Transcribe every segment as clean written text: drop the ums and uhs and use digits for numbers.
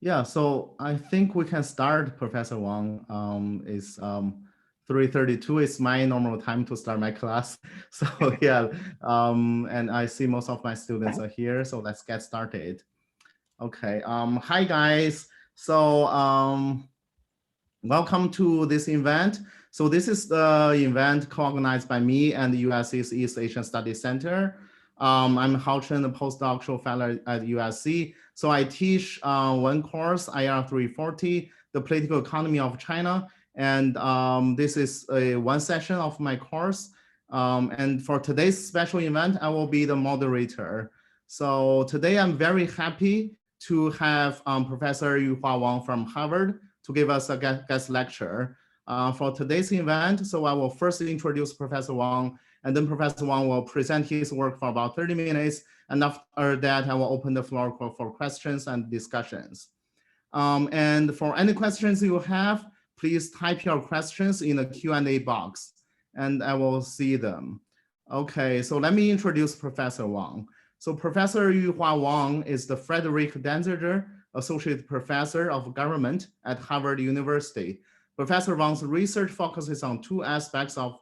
Yeah, so I think we can start, Professor Wang. It's 3:32 is my normal time to start my class. So yeah, and I see most of my students are here, so let's get started. Okay, hi guys. So welcome to this event. So this is the event co-organized by me and the USC's East Asian Studies Center. I'm Hao Chen, a postdoctoral fellow at USC. So I teach one course, IR 340, the political economy of China. And this is one session of my course. And for today's special event, I will be the moderator. So today I'm very happy to have Professor Yuhua Wang from Harvard to give us a guest lecture for today's event. So I will first introduce Professor Wang, and then Professor Wang will present his work for about 30 minutes. And after that, I will open the floor for questions and discussions. And for any questions you have, please type your questions in the Q&A box, and I will see them. Okay, so let me introduce Professor Wang. So Professor Yuhua Wang is the Frederick Danziger Associate Professor of Government at Harvard University. Professor Wang's research focuses on two aspects of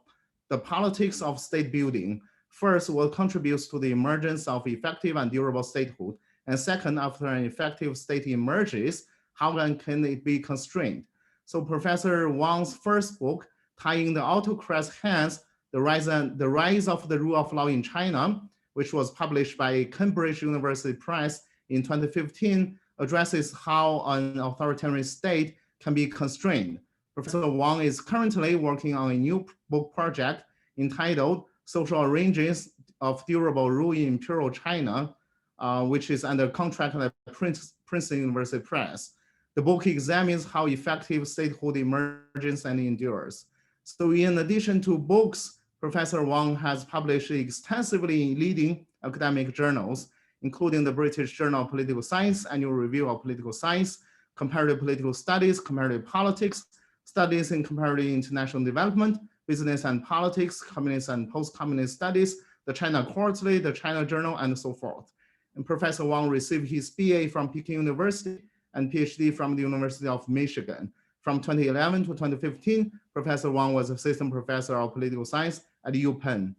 the politics of state building. First, what contributes to the emergence of effective and durable statehood. And second, after an effective state emerges, how can it be constrained? So Professor Wang's first book, Tying the Autocrat's Hands, the rise of the rule of law in China, which was published by Cambridge University Press in 2015, addresses how an authoritarian state can be constrained. Professor Wang is currently working on a new book project entitled Social Origins of Durable Rule in Imperial China, which is under contract at Princeton University Press. The book examines how effective statehood emerges and endures. So in addition to books, Professor Wang has published extensively in leading academic journals, including the British Journal of Political Science, Annual Review of Political Science, Comparative Political Studies, Comparative Politics, Studies in Comparative International Development, Business and Politics, Communist and Post-Communist Studies, the China Quarterly, the China Journal, and so forth. And Professor Wang received his BA from Peking University and PhD from the University of Michigan. From 2011 to 2015, Professor Wang was Assistant Professor of Political Science at UPenn.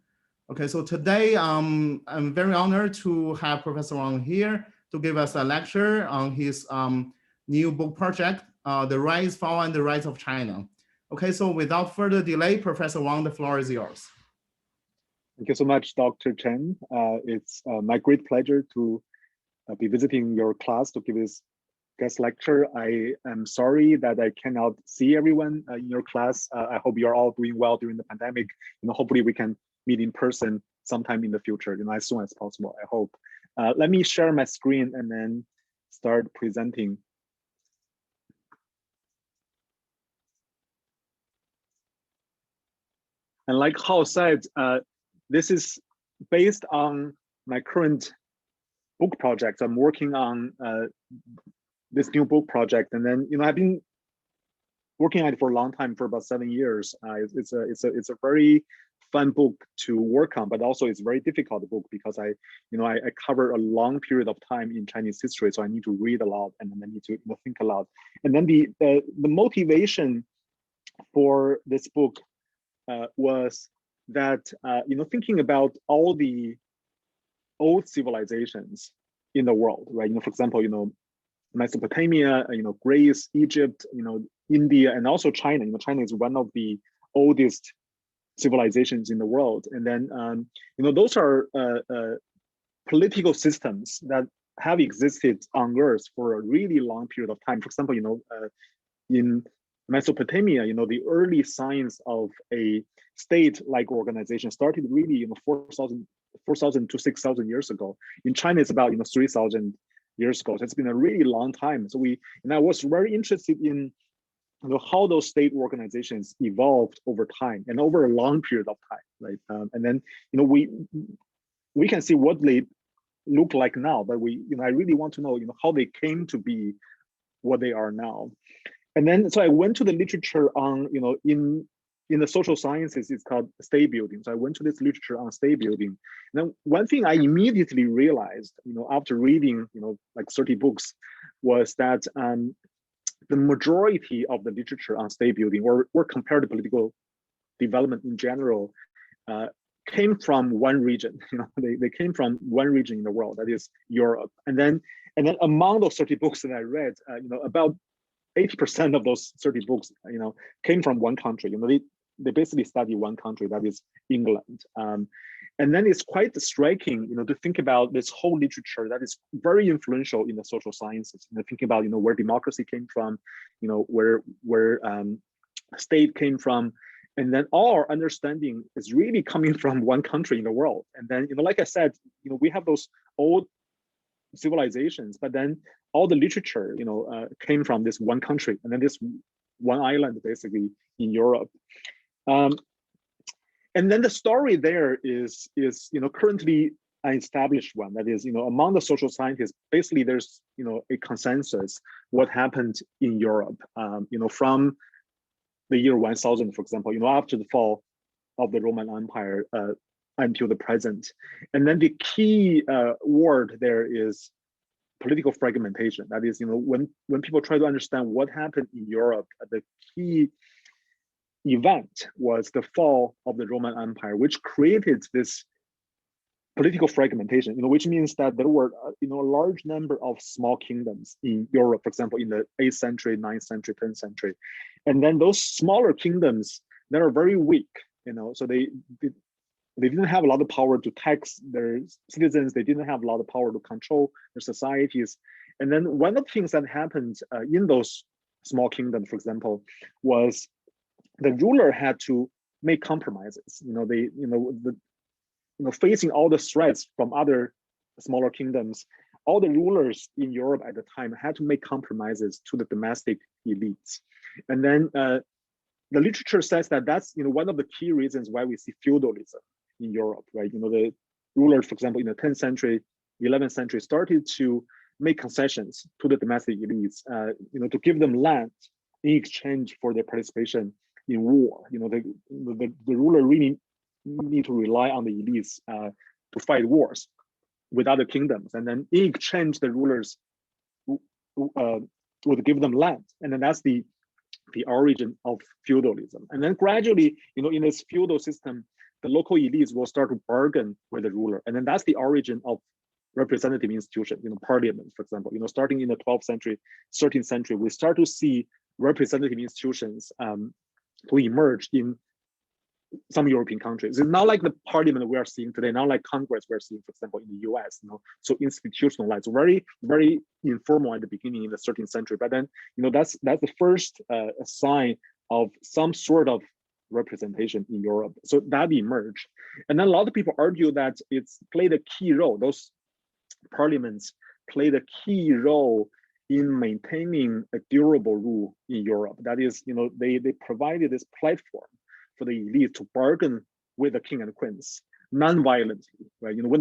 Okay, so today I'm very honored to have Professor Wang here to give us a lecture on his new book project, The Rise, Fall, and the Rise of China. Okay, so without further delay, Professor Wang, the floor is yours. Thank you so much, Dr. Chen. It's my great pleasure to be visiting your class to give this guest lecture. I am sorry that I cannot see everyone in your class. I hope you're all doing well during the pandemic. Hopefully we can meet in person sometime in the future, as soon as possible, I hope. Let me share my screen and then start presenting. And like Hao said, this is based on my current book project. I'm working on this new book project, and then I've been working on it for a long time, for about 7 years. It's a very fun book to work on, but also it's a very difficult book because I cover a long period of time in Chinese history, so I need to read a lot and then I need to think a lot. And then the motivation for this book was that thinking about all the old civilizations in the world, right? For example, Mesopotamia, Greece, Egypt, India, and also China. China is one of the oldest civilizations in the world. And then, those are political systems that have existed on Earth for a really long period of time. For example, in Mesopotamia, the early signs of a state-like organization started really, 4,000 to 6,000 years ago. In China, it's about 3,000 years ago. So it's been a really long time. So I was very interested in how those state organizations evolved over time and over a long period of time, right? And then we can see what they look like now, but I really want to know how they came to be what they are now. And then so I went to the literature on in the social sciences, it's called state building. So I went to this literature on state building. And then one thing I immediately realized, after reading, like 30 books, was that the majority of the literature on state building or comparative political development in general came from one region. They came from one region in the world, that is Europe. And then among those 30 books that I read, about 80% of those 30 books, came from one country. They basically study one country, that is England. And then it's quite striking, to think about this whole literature that is very influential in the social sciences. Thinking about, where democracy came from, where state came from, and then all our understanding is really coming from one country in the world. And then, like I said, we have those old civilizations, but then all the literature, came from this one country, and then this one island, basically, in Europe. And then the story there is currently an established one. That is, among the social scientists, basically there's, a consensus what happened in Europe, from the year 1000, for example, after the fall of the Roman Empire until the present. And then the key word there is political fragmentation. That is, when people try to understand what happened in Europe, the key event was the fall of the Roman Empire, which created this political fragmentation, which means that there were, a large number of small kingdoms in Europe, for example, in the 8th century, 9th century, 10th century. And then those smaller kingdoms that are very weak, so they didn't have a lot of power to tax their citizens. They didn't have a lot of power to control their societies. And then one of the things that happened in those small kingdoms, for example, was the ruler had to make compromises. Facing all the threats from other smaller kingdoms, all the rulers in Europe at the time had to make compromises to the domestic elites. And then the literature says that that's one of the key reasons why we see feudalism in Europe, right? The rulers, for example, in the 10th century, 11th century, started to make concessions to the domestic elites, to give them land in exchange for their participation in war. The ruler really need to rely on the elites to fight wars with other kingdoms, and then in exchange the rulers would give them land, and then that's the origin of feudalism. And then gradually, in this feudal system, the local elites will start to bargain with the ruler, and then that's the origin of representative institutions, parliament, for example. Starting in the 12th century, 13th century, we start to see representative institutions to emerge in some European countries. It's not like the parliament we are seeing today, not like Congress we're seeing, for example, in the US, so institutionalized, very, very informal at the beginning in the 13th century. But then, that's the first sign of some sort of representation in Europe. So that emerged. And then a lot of people argue that it's played a key role. Those parliaments played a key role in maintaining a durable rule in Europe. That is, they provided this platform for the elite to bargain with the king and queens non-violently, right? When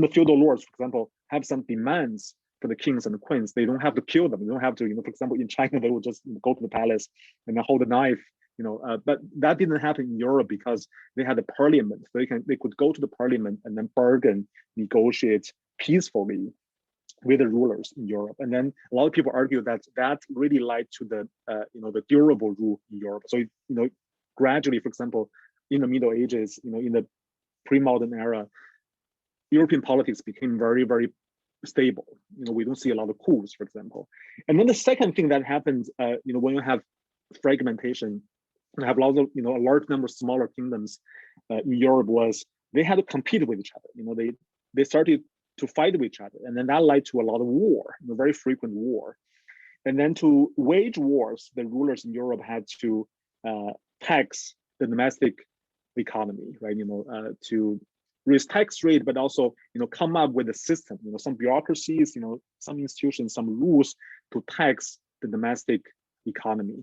the feudal lords, for example, have some demands for the kings and the queens, they don't have to kill them. They don't have to, for example, in China, they would just go to the palace and then hold a knife, but that didn't happen in Europe because they had a parliament. They could go to the parliament and then bargain, negotiate peacefully with the rulers in Europe. And then a lot of people argue that that really led to the the durable rule in Europe. So gradually, for example, in the Middle Ages, in the pre-modern era, European politics became very, very stable. We don't see a lot of coups, for example. And then the second thing that happens, when you have fragmentation, you have lots of a large number of smaller kingdoms in Europe, was they had to compete with each other. They started to fight with each other, and then that led to a lot of war, very frequent war. And then to wage wars, the rulers in Europe had to tax the domestic economy, right? To raise tax rate, but also come up with a system, some bureaucracies, some institutions, some rules to tax the domestic economy.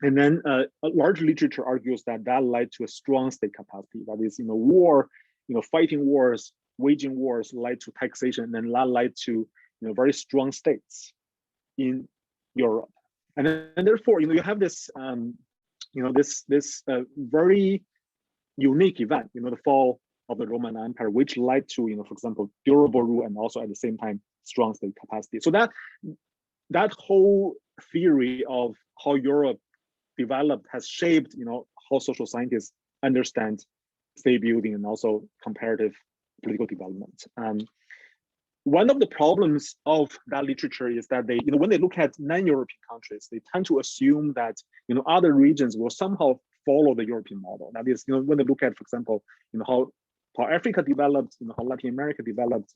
And then a large literature argues that led to a strong state capacity. That is, war, fighting wars, waging wars led to taxation, and then that led to very strong states in Europe. And therefore, you have this this very unique event, the fall of the Roman Empire, which led to, for example, durable rule and also at the same time strong state capacity. So that whole theory of how Europe developed has shaped, how social scientists understand state building and also comparative political development. One of the problems of that literature is that they, when they look at non-European countries, they tend to assume that, other regions will somehow follow the European model. That is, when they look at, for example, how Africa developed, how Latin America developed,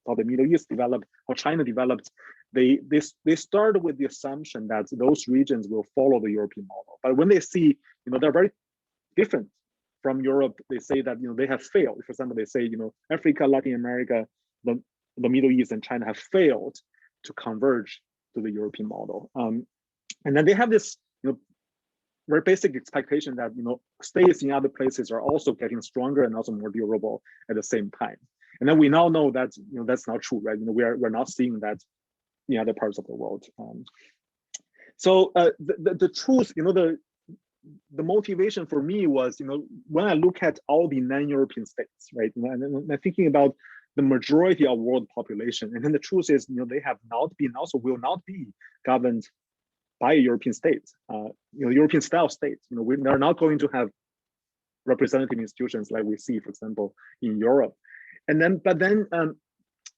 how the Middle East developed, how China developed, they start with the assumption that those regions will follow the European model. But when they see, they're very different from Europe, they say that, they have failed. For example, they say, Africa, Latin America, the Middle East and China have failed to converge to the European model. And then they have this, very basic expectation that, states in other places are also getting stronger and also more durable at the same time. And then we now know that, that's not true, right? We're not seeing that in other parts of the world. So the truth, the motivation for me was, when I look at all the non-European states, right? And I'm thinking about the majority of world population, and then the truth is, they have not been, also will not be governed by a European state, European style states. They're not going to have representative institutions like we see, for example, in Europe. And then, but then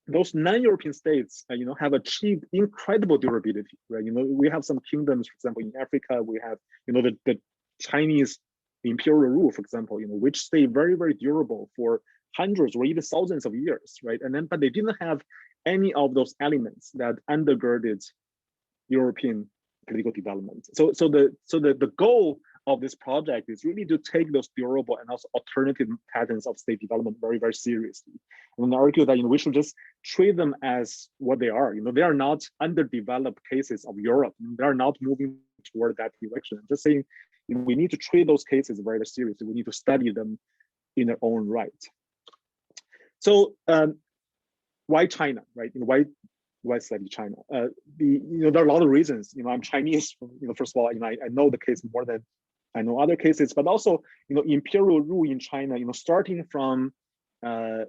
those non-European states, have achieved incredible durability, right? We have some kingdoms, for example, in Africa, we have, the Chinese imperial rule, for example, which stay very, very durable for hundreds or even thousands of years, right? And then, but they didn't have any of those elements that undergirded European political development. So the goal of this project is really to take those durable and also alternative patterns of state development very, very seriously. And argue that we should just treat them as what they are. They are not underdeveloped cases of Europe. They are not moving toward that direction. I'm just saying, we need to treat those cases very, very seriously. We need to study them in their own right. So why China, right? Why study China? There are a lot of reasons. I'm Chinese. First of all, I know the case more than I know other cases, but also, imperial rule in China, starting from the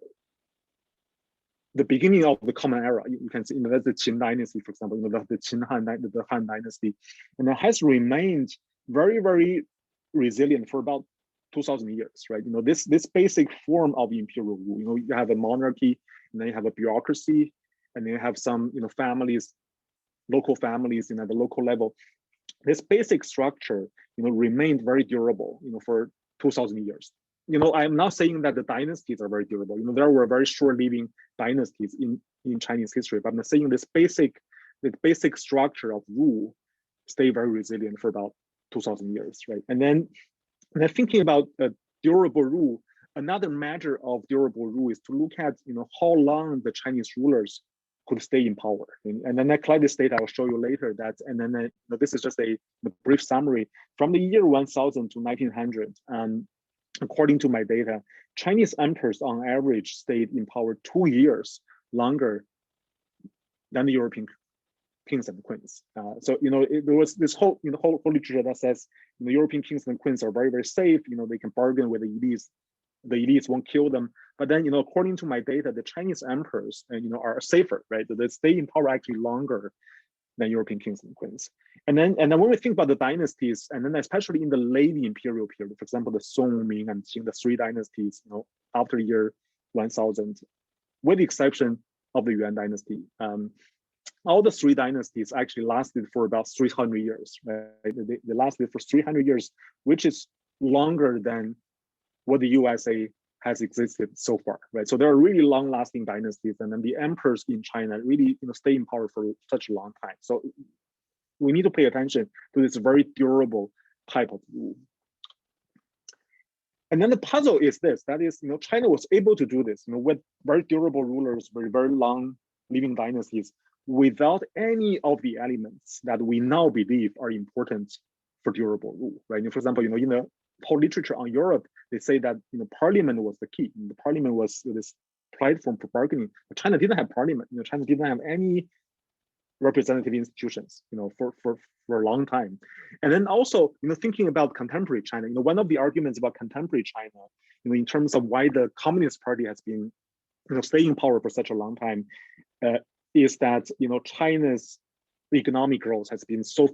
beginning of the Common Era. You can see, that's the Qing dynasty, for example, the Qing the Han dynasty, and it has remained very, very resilient for about 2,000 years, right? This basic form of imperial rule. You have a monarchy, and then you have a bureaucracy, and then you have some, families, local families, at the local level. This basic structure, remained very durable, for 2,000 years. I'm not saying that the dynasties are very durable. There were very short-living dynasties in Chinese history, but I'm saying the basic structure of rule stay very resilient for about 2,000 years, right? And then thinking about durable rule, another measure of durable rule is to look at, how long the Chinese rulers could stay in power. And then I collect this data, I'll show you later that, and then this is just a brief summary. From the year 1000 to 1900, according to my data, Chinese emperors on average stayed in power 2 years longer than the European kings and queens. So, there was this whole literature that says the European kings and queens are very, very safe. They can bargain with the elites. The elites won't kill them. But then, according to my data, the Chinese emperors, are safer, right? They stay in power actually longer than European kings and queens. And then when we think about the dynasties, and then especially in the late imperial period, for example, the Song, Ming, and Qing, the three dynasties, after year 1000, with the exception of the Yuan dynasty, all the three dynasties actually lasted for about 300 years, right? They lasted for 300 years, which is longer than what the USA has existed so far, right? So there are really long-lasting dynasties, and then the emperors in China really, stay in power for such a long time. So we need to pay attention to this very durable type of rule. And then the puzzle is this: that is, China was able to do this, with very durable rulers, very, very long living dynasties, without any of the elements that we now believe are important for durable rule, right? For example, in the whole literature on Europe, they say that parliament was the key. The parliament was this platform for bargaining. But China didn't have parliament. China didn't have any representative institutions, for a long time. And then also, thinking about contemporary China, one of the arguments about contemporary China, in terms of why the Communist Party has been, staying in power for such a long time, is that China's economic growth has been so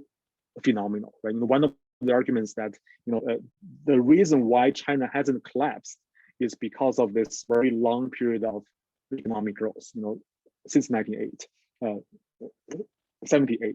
phenomenal, right? One of the arguments that the reason why China hasn't collapsed is because of this very long period of economic growth, since 78,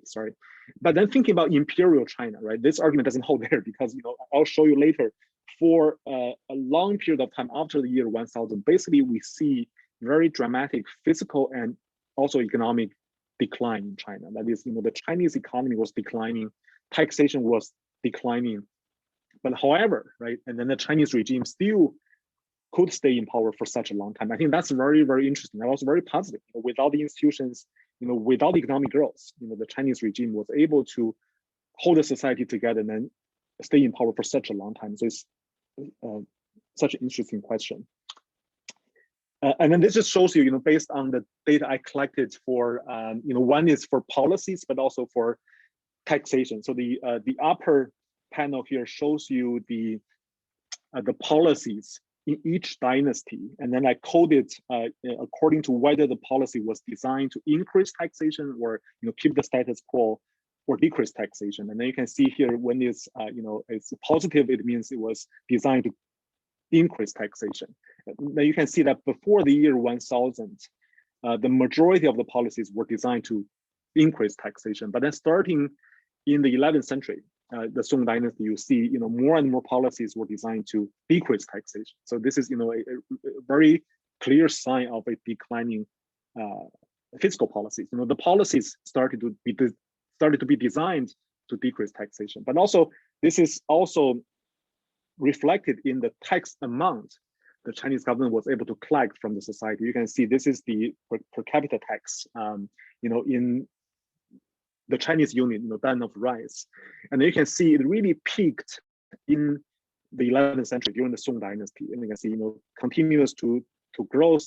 sorry. But then thinking about imperial China, right? This argument doesn't hold there because I'll show you later. For a long period of time after the year 1000, basically we see very dramatic physical and also economic decline in China. That is, the Chinese economy was declining, taxation was declining. But however, right, and then the Chinese regime still could stay in power for such a long time. I think that's very, very interesting. And also very positive. Without the institutions, without economic growth, the Chinese regime was able to hold the society together and then stay in power for such a long time. So it's such an interesting question. And then this just shows you, based on the data I collected for, one is for policies, but also for taxation. So the upper panel here shows you the policies in each dynasty, and then I coded according to whether the policy was designed to increase taxation or keep the status quo or decrease taxation. And then you can see here when it's it's positive, it means it was designed to increase taxation. Then you can see that before the year 1000, the majority of the policies were designed to increase taxation. But then starting in the 11th century, the Song dynasty, you see, more and more policies were designed to decrease taxation. So this is, a very clear sign of a declining fiscal policies. The policies started to be designed to decrease taxation. But also, this is also reflected in the tax amount the Chinese government was able to collect from the society. You can see this is the per capita tax, in the Chinese unit, ban of rice. And you can see it really peaked in the 11th century during the Song dynasty. And you can see, continues to grow,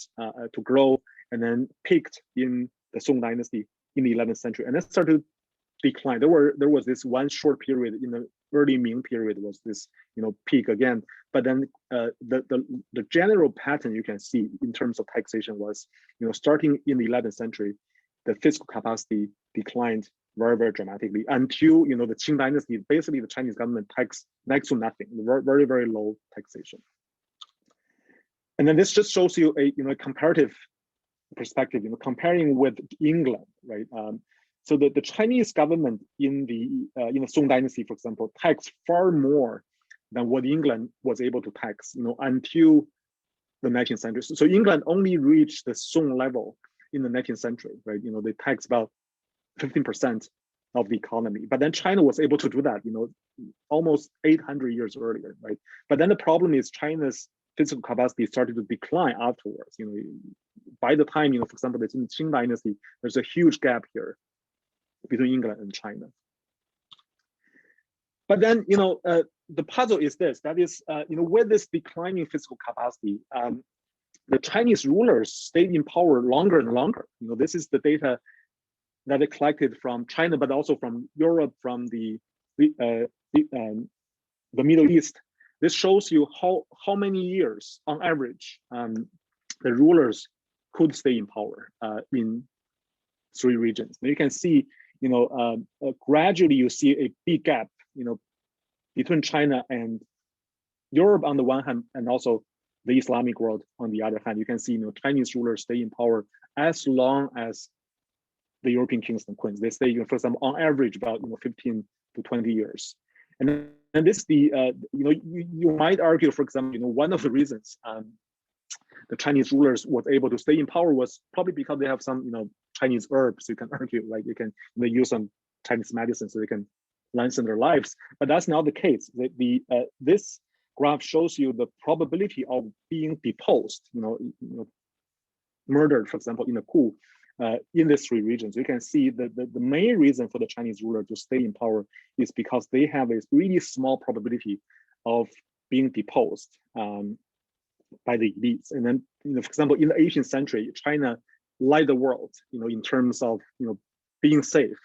and then peaked in the Song dynasty in the 11th century, and then started to decline. There was this one short period in the early Ming period was this, peak again. But then the general pattern you can see in terms of taxation was, starting in the 11th century, the fiscal capacity declined very, very dramatically until the Qing dynasty. Basically, the Chinese government taxed next to nothing, very, very low taxation. And then this just shows you a comparative perspective, comparing with England, right? So the Chinese government in the Song dynasty, for example, taxed far more than what England was able to tax, until the 19th century. So England only reached the Song level in the 19th century, right? They taxed about 15% of the economy, but then China was able to do that, almost 800 years earlier, right? But then the problem is China's physical capacity started to decline afterwards. By the time, for example, it's in the Qing dynasty, there's a huge gap here between England and China. But then, the puzzle is this: that is, with this declining physical capacity, the Chinese rulers stayed in power longer and longer. This is the data that they collected from China, but also from Europe, from the Middle East. This shows you how many years, on average, the rulers could stay in power in 3 regions. Now you can see, gradually you see a big gap, between China and Europe on the one hand, and also the Islamic world on the other hand. You can see, Chinese rulers stay in power as long as the European kings and queens. They stay, for example, on average about 15 to 20 years. And this, you might argue, for example, one of the reasons the Chinese rulers was able to stay in power was probably because they have some, Chinese herbs. You can argue, like you can use some Chinese medicine so they can lengthen their lives, but that's not the case. This graph shows you the probability of being deposed, murdered, for example, in a coup, in these 3 regions. You can see that the main reason for the Chinese ruler to stay in power is because they have a really small probability of being deposed by the elites. And then, for example, in the 18th century, China led the world, in terms of, being safe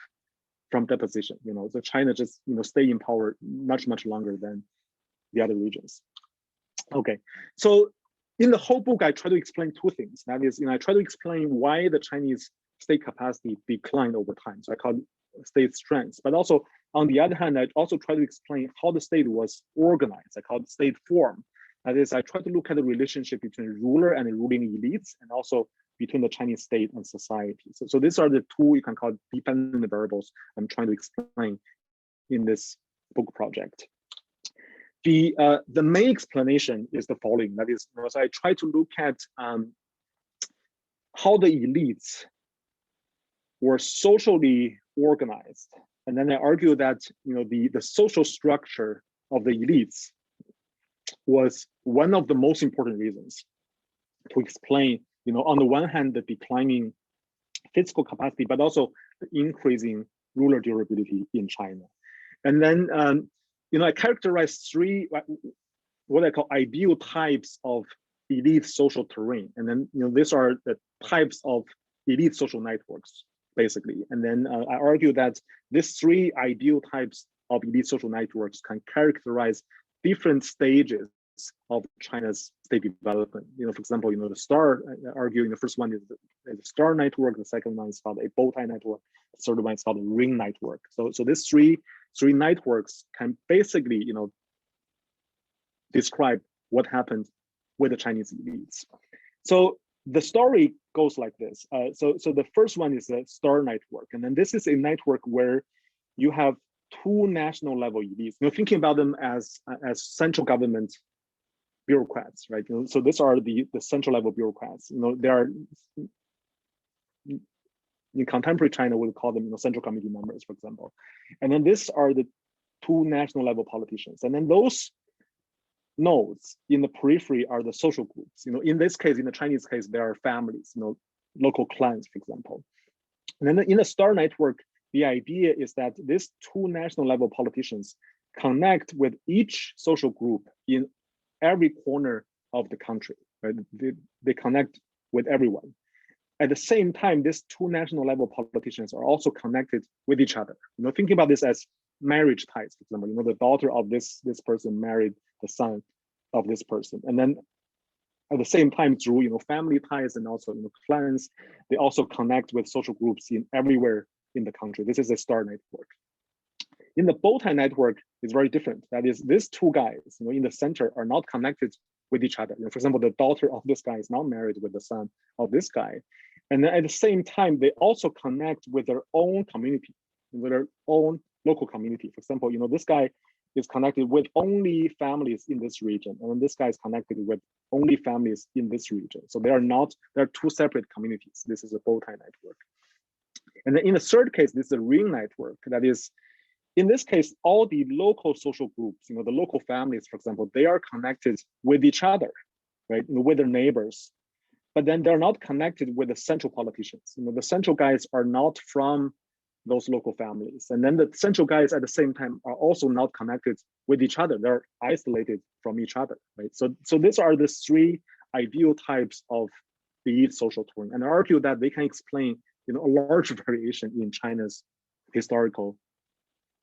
from deposition. So China just, stay in power much, much longer than the other regions. Okay, so in the whole book, I try to explain 2 things. That is, I try to explain why the Chinese state capacity declined over time. So I call it state strengths. But also, on the other hand, I also try to explain how the state was organized. I call it state form. That is, I try to look at the relationship between ruler and the ruling elites, and also between the Chinese state and society. So these are the two, you can call it dependent variables I'm trying to explain in this book project. The main explanation is the following. That is, so I try to look at how the elites were socially organized, and then I argue that the social structure of the elites was one of the most important reasons to explain, on the one hand, the declining fiscal capacity, but also the increasing ruler durability in China. And then, I characterize three, what I call ideal types of elite social terrain. And then, these are the types of elite social networks, basically. And then I argue that these three ideal types of elite social networks can characterize different stages of China's state development. For example, the star, arguing the first one is the star network, the second one is called a bow tie network, the third one is called a ring network. So these three networks can basically, describe what happened with the Chinese elites. So the story goes like this. So the first one is the star network, and then this is a network where you have two national level elites. Thinking about them as central government bureaucrats, right? So these are the central level bureaucrats. They are, in contemporary China, we would call them central committee members, for example. And then these are the two national level politicians. And then those nodes in the periphery are the social groups. In this case, in the Chinese case, there are families, local clans, for example. And then in the star network, the idea is that these two national level politicians connect with each social group in every corner of the country, right? They connect with everyone. At the same time, these two national level politicians are also connected with each other. Thinking about this as marriage ties, for example, the daughter of this person married the son of this person. And then at the same time, through family ties and also clans, they also connect with social groups in everywhere in the country. This is a star network. In the bow tie network, it's very different. That is, these two guys, in the center, are not connected with each other. For example, the daughter of this guy is not married with the son of this guy. And then at the same time, they also connect with their own community, with their own local community. For example, this guy is connected with only families in this region, and then this guy is connected with only families in this region. So they are two separate communities. This is a bow tie network. And then in the third case, this is a ring network. That is, in this case, all the local social groups, the local families, for example, they are connected with each other, right? With their neighbors, but then they're not connected with the central politicians. The central guys are not from those local families. And then the central guys at the same time are also not connected with each other. They're isolated from each other, right? So these are the three ideal types of elite social terrain. And I argue that they can explain, a large variation in China's historical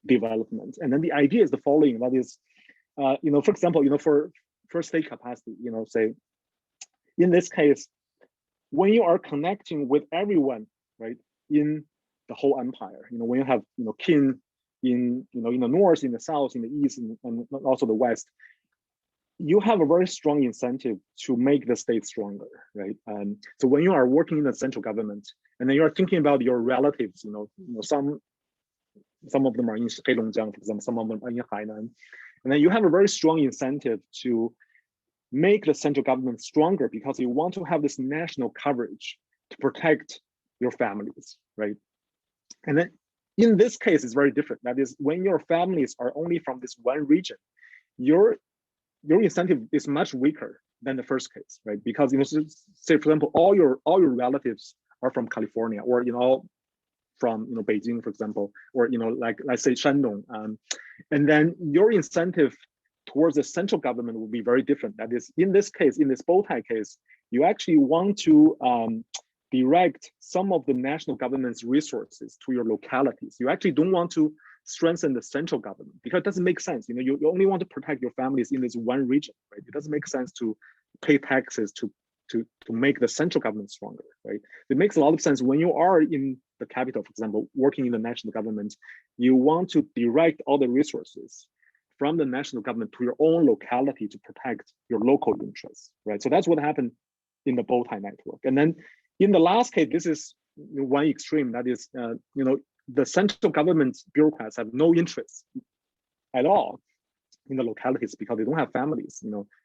development. And then the idea is the following. That is, for example, for state capacity, say, in this case, when you are connecting with everyone, right, in the whole empire, when you have, Qing in the north, in the south, in the east, and also the west, you have a very strong incentive to make the state stronger, right? So when you are working in the central government, and then you are thinking about your relatives, some of them are in Heilongjiang, for example, some of them are in Hainan, and then you have a very strong incentive to make the central government stronger because you want to have this national coverage to protect your families, right? And then in this case, it's very different. That is, when your families are only from this one region, your incentive is much weaker than the first case, right? Because say for example, all your relatives are from California, or all from Beijing, for example, or like let's say Shandong, and then your incentive towards the central government will be very different. That is, in this case, in this bow tie case, you actually want to direct some of the national government's resources to your localities. You actually don't want to strengthen the central government because it doesn't make sense. You only want to protect your families in this one region, right? It doesn't make sense to pay taxes to to make the central government stronger, right? It makes a lot of sense when you are in the capital, for example, working in the national government, you want to direct all the resources from the national government to your own locality to protect your local interests, right? So that's what happened in the bow tie network. And then in the last case, this is one extreme, that is, the central government bureaucrats have no interest at all in the localities because they don't have families,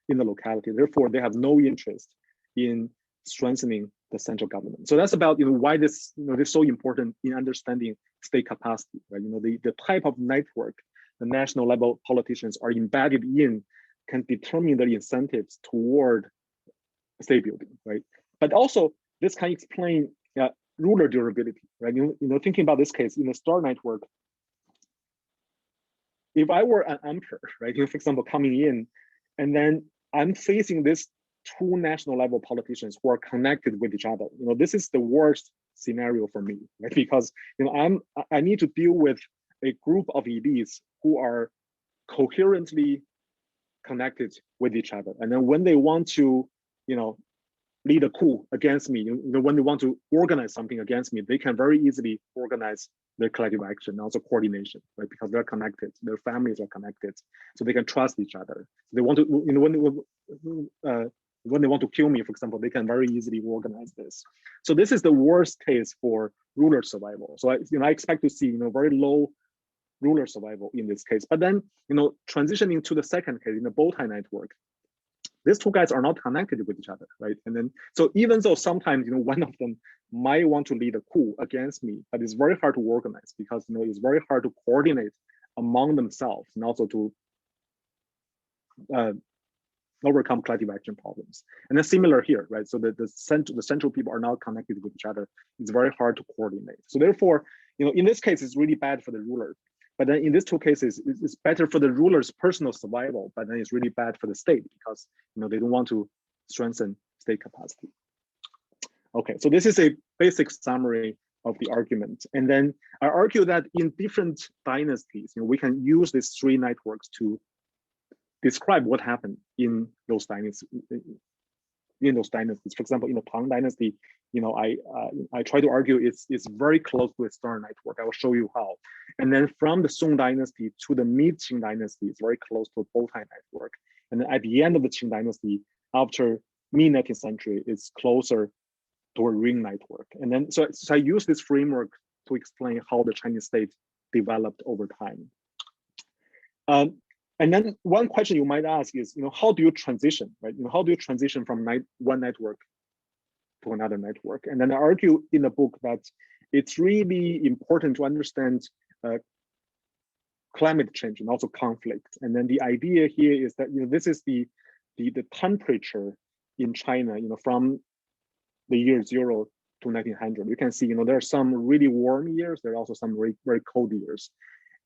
in the locality. Therefore, they have no interest in strengthening the central government. So that's about why this is so important in understanding state capacity, right? The type of network the national level politicians are embedded in can determine the incentives toward state building, right? But also this can explain ruler durability, right? Thinking about this case in the star network, if I were an emperor, right, for example, coming in, and then I'm facing this two national level politicians who are connected with each other, this is the worst scenario for me, right? Because I need to deal with a group of elites who are coherently connected with each other, and then when they want to, lead a coup against me, when they want to organize something against me, they can very easily organize their collective action, and also coordination, right? Because they're connected, their families are connected, so they can trust each other. They want to, when they want to kill me, for example, they can very easily organize this. So this is the worst case for ruler survival. So I expect to see, very low ruler survival in this case. But then, transitioning to the second case in the bow tie network, these two guys are not connected with each other, right? And then, so even though sometimes, one of them might want to lead a coup against me, but it's very hard to organize because, it's very hard to coordinate among themselves and also to overcome collective action problems. And then similar here, right? So the central people are not connected with each other. It's very hard to coordinate. So therefore, in this case, it's really bad for the ruler. But then in these two cases, it's better for the ruler's personal survival, but then it's really bad for the state because they don't want to strengthen state capacity. Okay, so this is a basic summary of the argument. And then I argue that in different dynasties, we can use these three networks to describe what happened in those dynasties. For example, in the Tang dynasty, I try to argue it's very close to a star network. I will show you how. And then from the Song dynasty to the mid Qing dynasty, it's very close to a bow tie network. And then at the end of the Qing dynasty, after mid 19th century, it's closer to a ring network. And then so I use this framework to explain how the Chinese state developed over time. And then one question you might ask is, how do you transition, right? How do you transition from one network to another network? And then I argue in the book that it's really important to understand climate change and also conflict. And then the idea here is that this is the temperature in China, from the year 0 to 1900. You can see, there are some really warm years. There are also some very, very cold years.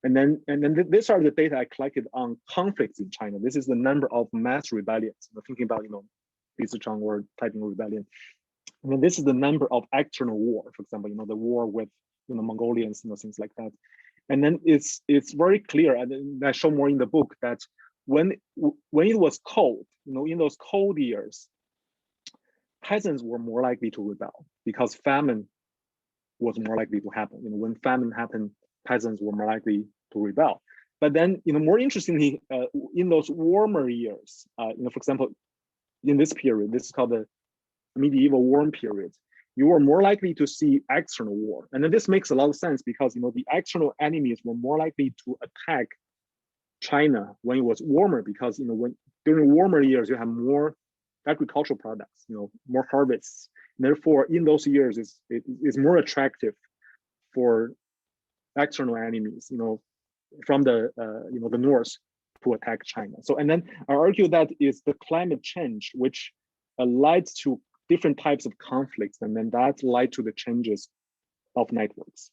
And then these are the data I collected on conflicts in China. This is the number of mass rebellions. Thinking about Li Zicheng or Taiping Rebellion. And then this is the number of external war. For example, the war with Mongolians, things like that. And then it's very clear, and I show more in the book, that when it was cold, in those cold years, peasants were more likely to rebel because famine was more likely to happen. When famine happened, peasants were more likely to rebel. But then, more interestingly, in those warmer years, for example, in this period, this is called the medieval warm period, you were more likely to see external war. And then this makes a lot of sense because, the external enemies were more likely to attack China when it was warmer because, when during warmer years, you have more agricultural products, more harvests. Therefore, in those years, it's more attractive for external enemies, from the the north to attack China. So, and then I argue that is the climate change which led to different types of conflicts, and then that led to the changes of networks.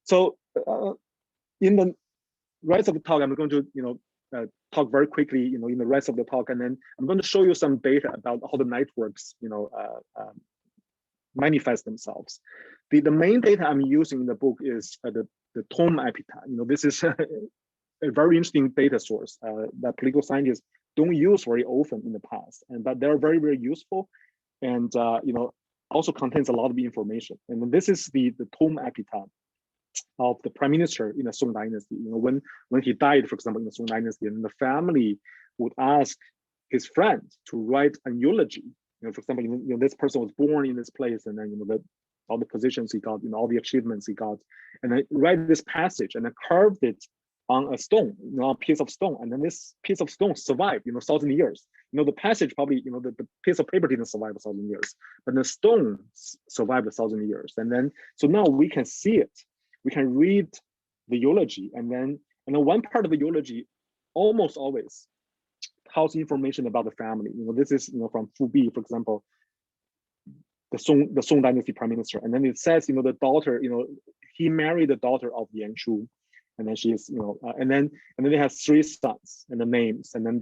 So, in the rest of the talk, I'm going to talk very quickly, in the rest of the talk, and then I'm going to show you some data about how the networks, manifest themselves. The main data I'm using in the book is the Tom Epitaph. This is a very interesting data source that political scientists don't use very often in the past, but they're very, very useful, and also contains a lot of information. And this is the tomb epitaph of the prime minister in the Song dynasty. When he died, for example, in the Song dynasty, and the family would ask his friend to write a eulogy. For example, this person was born in this place, and then all the positions he got, all the achievements he got, and then write this passage and then carved it on a stone, a piece of stone, and then this piece of stone survived, 1,000 years. The passage probably, the piece of paper didn't survive 1,000 years, but the stone survived 1,000 years. And then, so now we can see it, we can read the eulogy, and then one part of the eulogy almost always tells information about the family. This is from Fu Bi, for example, the Song dynasty prime minister, and then it says the daughter, he married the daughter of Yan Shu. And then she is, and then they have 3 sons and the names, and then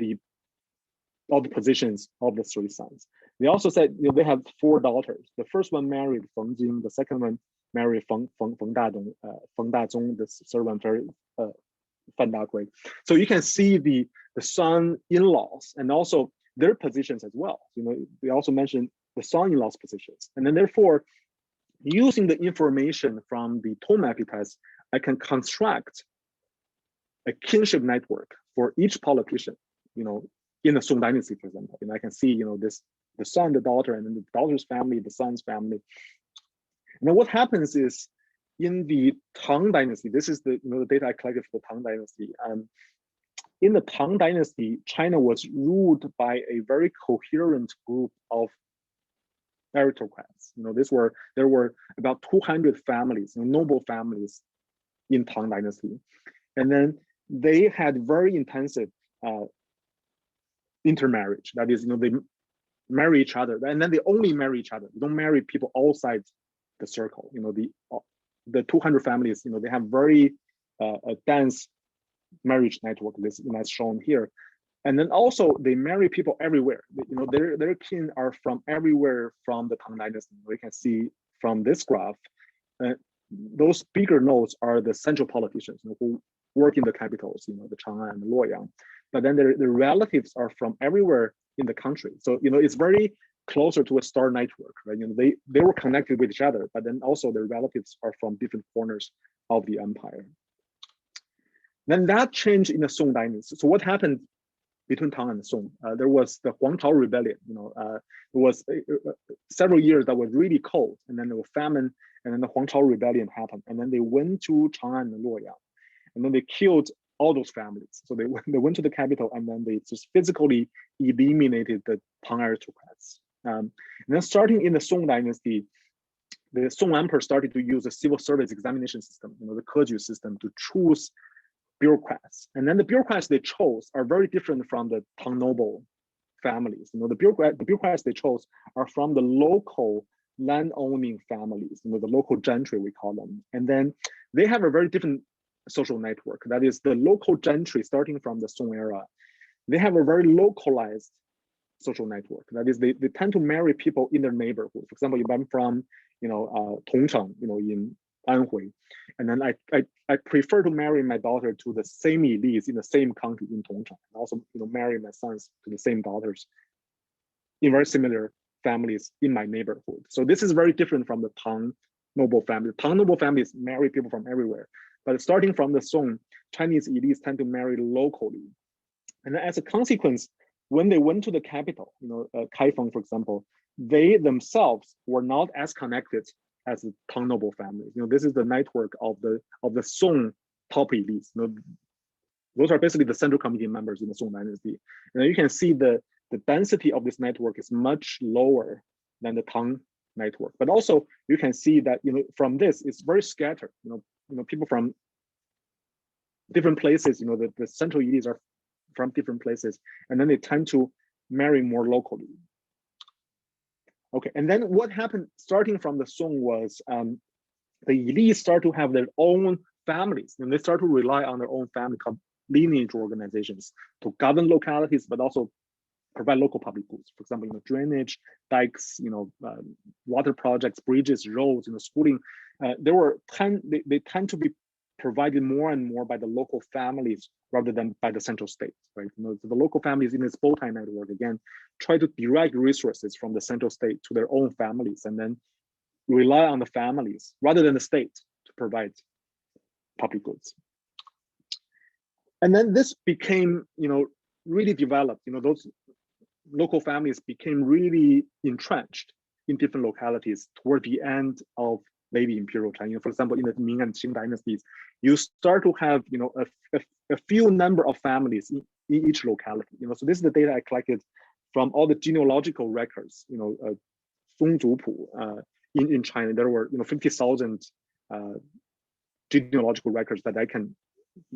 all the positions of the 3 sons. They also said, they have 4 daughters. The first one married Feng Jing. The second one married Feng Dadong. Feng Dazong. The third one married Fan Dagui. So you can see the son-in-laws and also their positions as well. They also mentioned the son-in-laws positions, and then therefore, using the information from the tomb epitaphs, I can construct a kinship network for each politician, in the Song dynasty, for example. And I can see, the son, the daughter, and then the daughter's family, the son's family. And then what happens is, in the Tang dynasty, this is the data I collected for the Tang dynasty. In the Tang dynasty, China was ruled by a very coherent group of aristocrats. There were about 200 families, noble families in Tang dynasty, and then they had very intensive intermarriage. That is, they marry each other, and then they only marry each other. They don't marry people outside the circle. The 200 families, they have very dense marriage network. This is shown here, and then also they marry people everywhere. Their kin are from everywhere from the Tang dynasty. We can see from this graph. Those bigger nodes are the central politicians who work in the capitals, the Chang'an and the Luoyang. But then the relatives are from everywhere in the country. So it's very closer to a star network, right? They were connected with each other, but then also their relatives are from different corners of the empire. Then that changed in the Song dynasty. So what happened between Tang and Song? There was the Huangchao rebellion. It was several years that was really cold, and then there was famine. And then the Huangchao rebellion happened, and then they went to Chang'an and Luoyang, and then they killed all those families. So they went to the capital, and then they just physically eliminated the Tang aristocrats. And then starting in the Song dynasty, the Song emperor started to use a civil service examination system, the Keju system, to choose bureaucrats. And then the bureaucrats they chose are very different from the Tang noble families. The bureaucrats they chose are from the local land-owning families, the local gentry, we call them. And then they have a very different social network. That is, the local gentry, starting from the Song era, they have a very localized social network. That is, they tend to marry people in their neighborhood. For example, if I'm from, Tongcheng, in Anhui, and then I prefer to marry my daughter to the same elites in the same county in Tongcheng, and also, marry my sons to the same daughters in very similar families in my neighborhood. So this is very different from the Tang noble family. Tang noble families marry people from everywhere, but starting from the Song, Chinese elites tend to marry locally. And then as a consequence, when they went to the capital, Kaifeng, for example, they themselves were not as connected as the Tang noble families. This is the network of the Song top elites. Those are basically the central committee members in the Song dynasty. And you can see the density of this network is much lower than the Tang network. But also you can see that from this it's very scattered. People from different places. The central elites are from different places, and then they tend to marry more locally. Okay, and then what happened starting from the Song was the elites start to have their own families, and they start to rely on their own family lineage organizations to govern localities, but also provide local public goods. For example, drainage, dikes, water projects, bridges, roads, schooling. They tend to be provided more and more by the local families rather than by the central state, right? So the local families in this bow tie network, again, try to direct resources from the central state to their own families and then rely on the families rather than the state to provide public goods. And then this became, really developed, those local families became really entrenched in different localities toward the end of late imperial China. For example, in the Ming and Qing dynasties, you start to have, a few number of families in each locality. So this is the data I collected from all the genealogical records, Song Zupu in China. There were 50,000 genealogical records that I can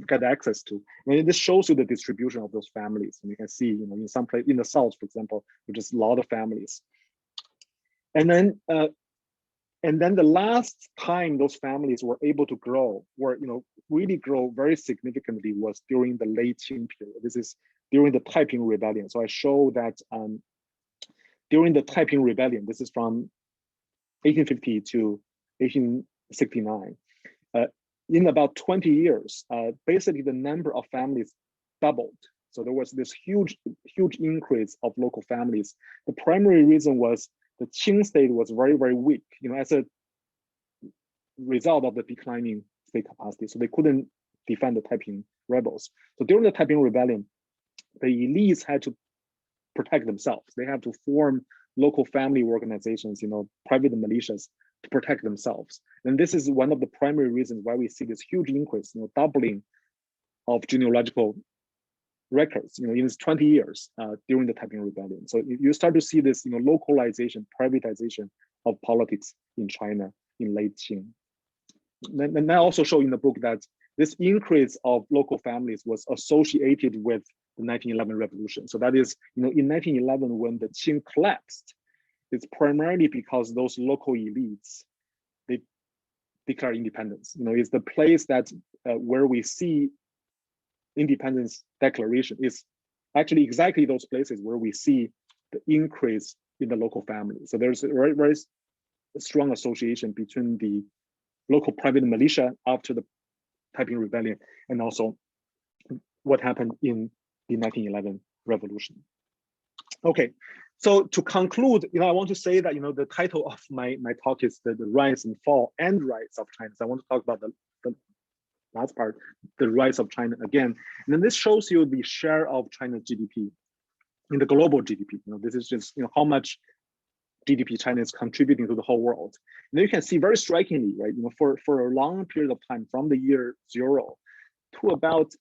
get access to. And this shows you the distribution of those families. And you can see, in some place in the south, for example, there's just a lot of families. And then the last time those families were able to grow, really grow very significantly, was during the late Qing period. This is during the Taiping Rebellion. So I show that during the Taiping Rebellion, this is from 1850 to 1869. In about 20 years, basically the number of families doubled. So there was this huge increase of local families. The primary reason was the Qing state was very, very weak, as a result of the declining state capacity. So they couldn't defend the Taiping rebels. So during the Taiping Rebellion, the elites had to protect themselves. They had to form local family organizations, private militias, to protect themselves. And this is one of the primary reasons why we see this huge increase, doubling of genealogical records, in this 20 years during the Taiping Rebellion. So you start to see this, localization, privatization of politics in China in late Qing. And I also show in the book that this increase of local families was associated with the 1911 revolution. So that is, in 1911, when the Qing collapsed, it's primarily because those local elites, they declare independence. It's the place that where we see independence declaration is actually exactly those places where we see the increase in the local family. So there's a very, very strong association between the local private militia after the Taiping Rebellion and also what happened in the 1911 revolution. Okay, so to conclude, I want to say that, the title of my talk is the rise and fall and rise of China. So I want to talk about the last part, the rise of China again. And then this shows you the share of China's GDP in the global GDP. This is just, how much GDP China is contributing to the whole world. And you can see very strikingly, right, for a long period of time, from the year 0 to about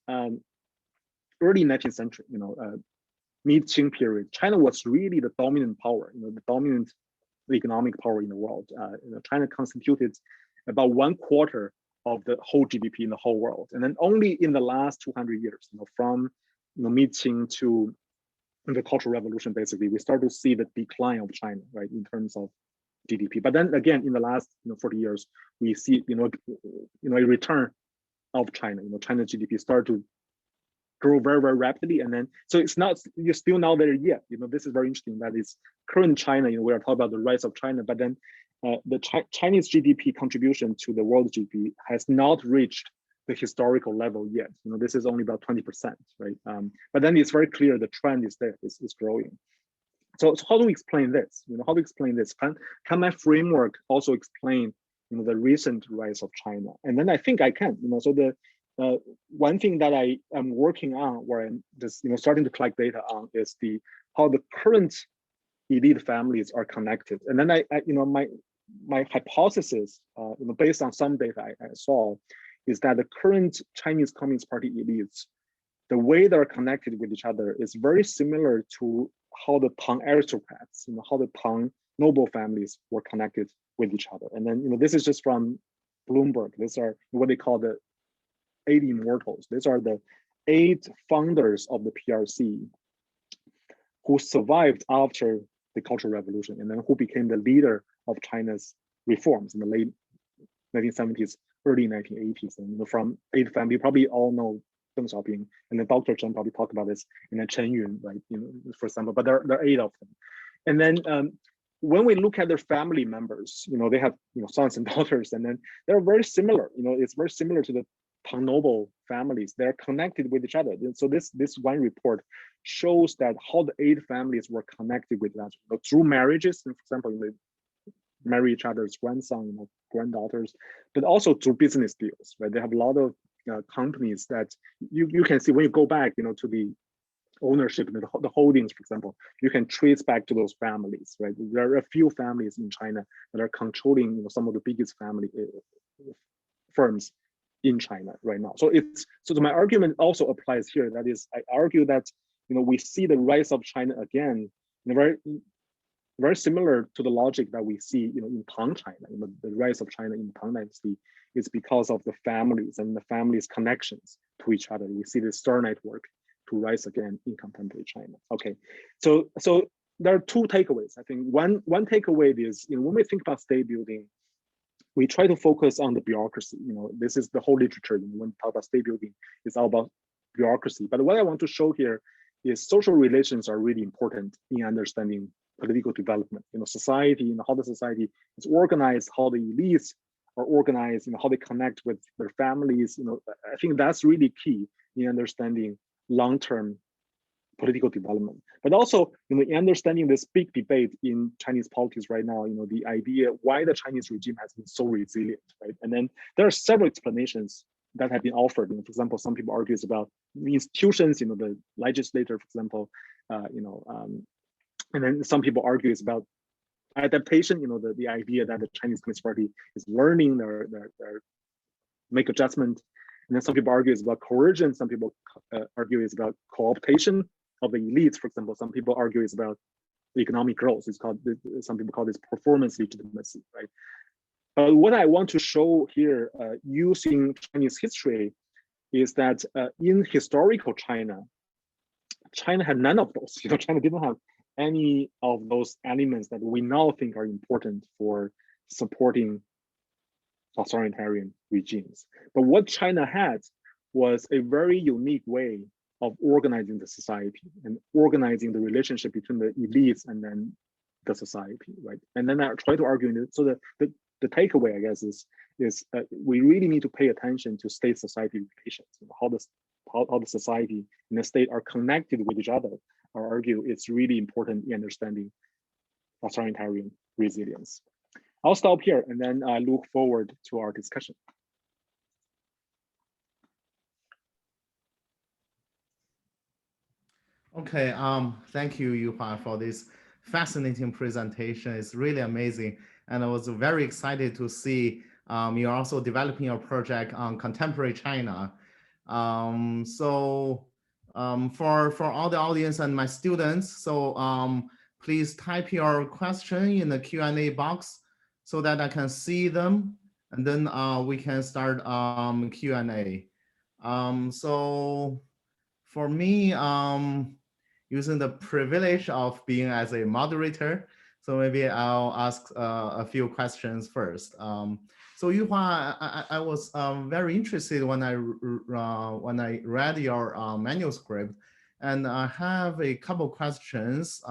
early 19th century, mid-Qing period, China was really the dominant power, the dominant economic power in the world. China constituted about 1/4 of the whole GDP in the whole world. And then only in the last 200 years, from mid-Qing to the Cultural Revolution, basically, we start to see the decline of China, right, in terms of GDP. But then again, in the last 40 years, we see a return of China. China's GDP start to grow very, very rapidly, and then so it's not, you're still not there yet. This is very interesting. That is current China. We are talking about the rise of China, but then the Chinese GDP contribution to the world GDP has not reached the historical level yet. This is only about 20%, right? But then it's very clear the trend is there, it's growing. So how do we explain this? How to explain this? Can my framework also explain, the recent rise of China? And then I think I can. So the one thing that I am working on, where I'm just starting to collect data on, is how the current elite families are connected. And then my hypothesis, based on some data I saw, is that the current Chinese Communist Party elites, the way they're connected with each other is very similar to how the Tang aristocrats, how the Tang noble families were connected with each other. And then, this is just from Bloomberg. These are what they call the 8 immortals. These are the 8 founders of the PRC who survived after the Cultural Revolution, and then who became the leader of China's reforms in the late 1970s, early 1980s. And from 8 family, you probably all know Deng Xiaoping, and then Dr. Chen probably talked about this, and then Chen Yun, right? For example, but there are 8 of them. And then when we look at their family members, they have sons and daughters, and then they're very similar. It's very similar to the noble families, they're connected with each other. And so this one report shows that how the 8 families were connected with that through marriages, and for example, they marry each other's grandson, granddaughters, but also through business deals, right? They have a lot of companies that you can see when you go back, to the ownership, the holdings, for example, you can trace back to those families, right? There are a few families in China that are controlling, some of the biggest family firms in China right now. So my argument also applies here. That is, I argue that we see the rise of China again, very similar to the logic that we see in Tang China. The rise of China in the Tang Dynasty is because of the families and the families' connections to each other. We see the star network to rise again in contemporary China. Okay, so there are 2 takeaways. I think one takeaway is when we think about state building, we try to focus on the bureaucracy. This is the whole literature. When we talk about state building, it's all about bureaucracy. But what I want to show here is social relations are really important in understanding political development. Society, how the society is organized, how the elites are organized, how they connect with their families. I think that's really key in understanding long-term political development. But also, in understanding this big debate in Chinese politics right now, the idea why the Chinese regime has been so resilient, right? And then there are several explanations that have been offered. For example, some people argue about the institutions, the legislature, for example, and then some people argue it's about adaptation, the idea that the Chinese Communist Party is learning their make adjustment. And then some people argue it's about coercion. Some people argue it's about co-optation of the elites. For example, some people argue it's about economic growth. Some people call this performance legitimacy, right? But what I want to show here using Chinese history is that in historical China had none of those. China didn't have any of those elements that we now think are important for supporting authoritarian regimes. But what China had was a very unique way of organizing the society and organizing the relationship between the elites and then the society, right? And then I try to argue so that the takeaway, I guess, is we really need to pay attention to state-society relations, how the society and the state are connected with each other. I argue it's really important in understanding authoritarian resilience. I'll stop here and then look forward to our discussion. Okay, thank you, Yuhua, for this fascinating presentation. It's really amazing. And I was very excited to see you're also developing a project on contemporary China. For all the audience and my students, so please type your question in the Q&A box so that I can see them, and then we can start Q&A. So for me, using the privilege of being as a moderator, so maybe I'll ask a few questions first. So Yuhua, I was very interested when I read your manuscript, and I have a couple questions.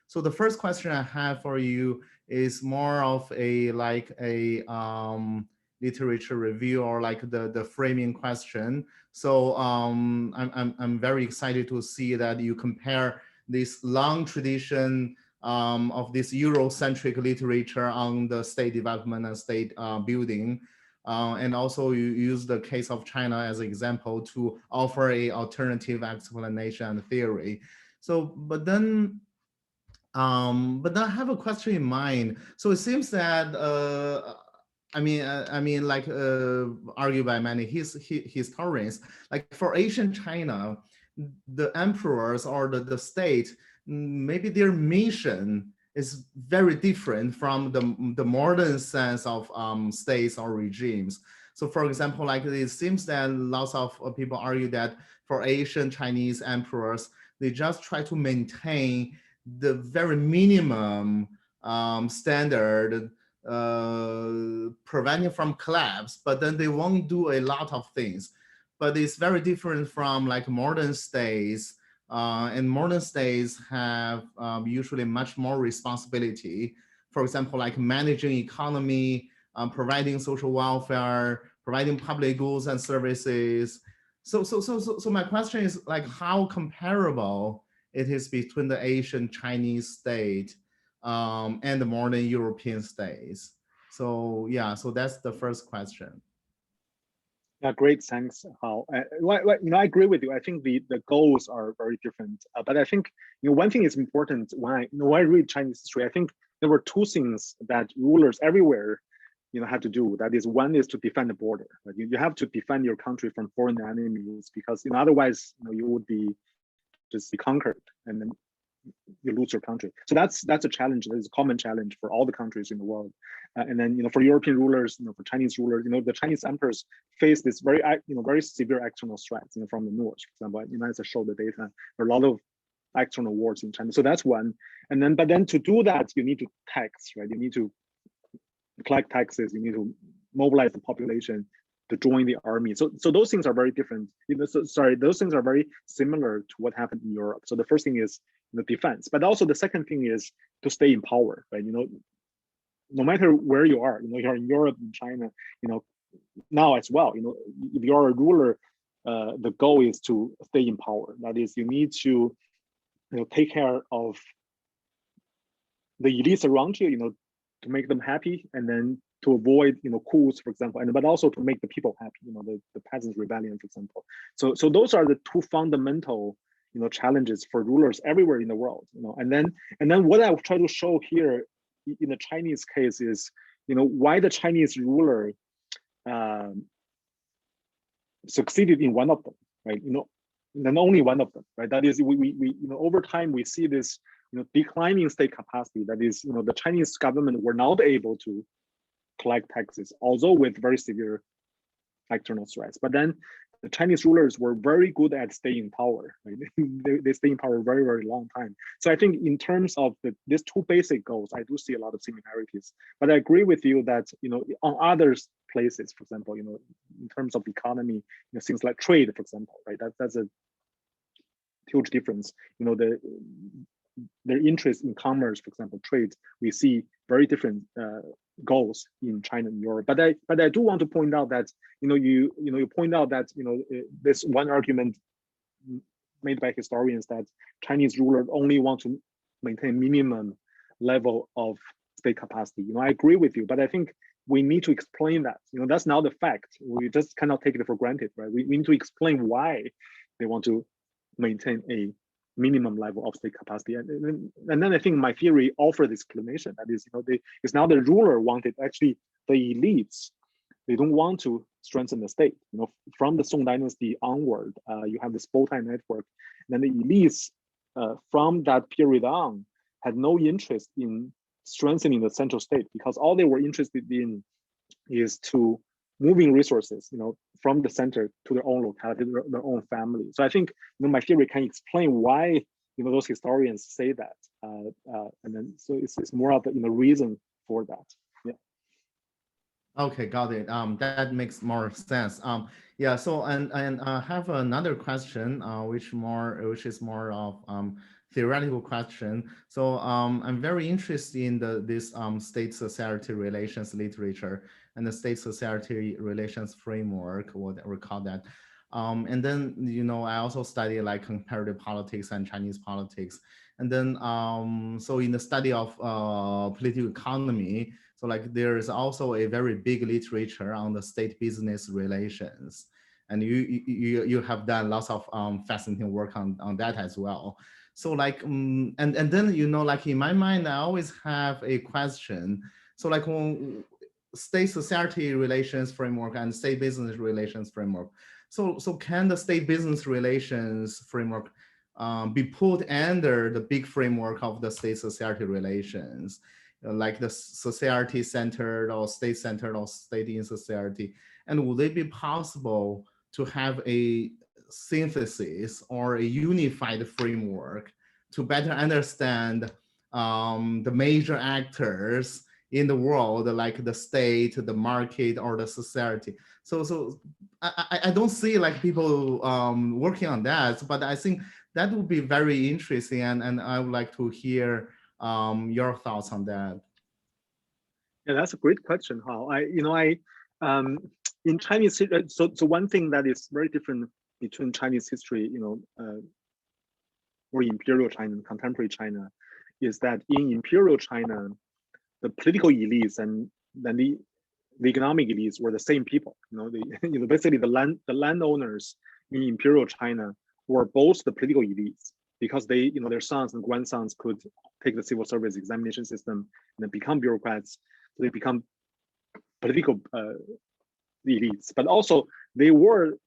So the first question I have for you is more of a literature review or like the framing question. So I'm very excited to see that you compare this long tradition of this Eurocentric literature on the state development and state building. And also you use the case of China as an example to offer a alternative explanation and theory. So, but then I have a question in mind. So it seems that, argued by many historians, like for ancient China, the emperors or the state, maybe their mission is very different from the modern sense of states or regimes. So for example, like it seems that lots of people argue that for ancient Chinese emperors, they just try to maintain the very minimum standard preventing from collapse, but then they won't do a lot of things. But it's very different from like modern states, and modern states have usually much more responsibility. For example, like managing economy, providing social welfare, providing public goods and services. So my question is like how comparable it is between the Asian Chinese state and the modern European states. So yeah, so that's the first question. Yeah, great, thanks, Hao. I agree with you. I think the goals are very different. But I think one thing is important when I read Chinese history. I think there were two things that rulers everywhere had to do. That is, one is to defend the border. Right? You have to defend your country from foreign enemies because otherwise you would just be conquered and then you lose your country. So that's a challenge. That is a common challenge for all the countries in the world. And then for European rulers, for Chinese rulers, the Chinese emperors face this very severe external threats, from the north. For example, as I showed the data, there are a lot of external wars in China. So that's one. But then to do that, you need to tax, right? You need to collect taxes. You need to mobilize the population to join the army. So those things are very different. Those things are very similar to what happened in Europe. So the first thing is the defense, but also the second thing is to stay in power, right? No matter where you are, you're in Europe, in China, now as well, if you're a ruler, the goal is to stay in power. That is, you need to, take care of the elites around you, to make them happy, and then to avoid, coups, for example, but also to make the people happy, the peasants' rebellion, for example. So those are the two fundamental challenges for rulers everywhere in the world, and then what I try to show here in the Chinese case is, why the Chinese ruler succeeded in one of them, right? And only one of them, right? That is, we over time we see this, declining state capacity. That is, the Chinese government were not able to collect taxes, although with very severe external threats. But then the Chinese rulers were very good at staying in power. Right? they stay in power a very, very long time. So I think in terms of these two basic goals, I do see a lot of similarities. But I agree with you that on other places, for example, in terms of economy, things like trade, for example, right? That's a huge difference. Their interest in commerce, for example, trade, we see very different goals in China and Europe. But I do want to point out that you point out that this one argument made by historians that Chinese rulers only want to maintain minimum level of state capacity. I agree with you, but I think we need to explain that. That's not the fact. We just cannot take it for granted, right? We need to explain why they want to maintain a minimum level of state capacity, and then I think my theory offers this explanation. That is, it's now the ruler wanted, actually the elites, they don't want to strengthen the state. From the Song Dynasty onward, you have this bow tie network, and then the elites from that period on had no interest in strengthening the central state, because all they were interested in is to moving resources, from the center to their own locality, their own family. So I think, my theory can explain why, those historians say that, and then so it's more of the reason for that. Yeah. Okay, got it. That makes more sense. Yeah. So and I have another question, which is more of theoretical question. So I'm very interested in this state-society relations literature and the state-society relations framework, what we call that. And then, I also study like comparative politics and Chinese politics. And then, so in the study of political economy, so like there is also a very big literature on the state-business relations. And you have done lots of fascinating work on that as well. So like, and then, like in my mind, I always have a question. So like when state-society relations framework and state-business relations framework, so can the state-business relations framework be put under the big framework of the state-society relations, like the society-centered or state-centered or state in society? And would it be possible to have a synthesis or a unified framework to better understand the major actors in the world, like the state, the market, or the society? So I don't see like people working on that, but I think that would be very interesting, and I would like to hear your thoughts on that. Yeah, that's a great question, Hao. in Chinese, so one thing that is very different between Chinese history, or imperial China and contemporary China, is that in imperial China, the political elites and then the economic elites were the same people. Basically the landowners in imperial China were both the political elites because they, their sons and grandsons could take the civil service examination system and then become bureaucrats. So they become political elites, but also they were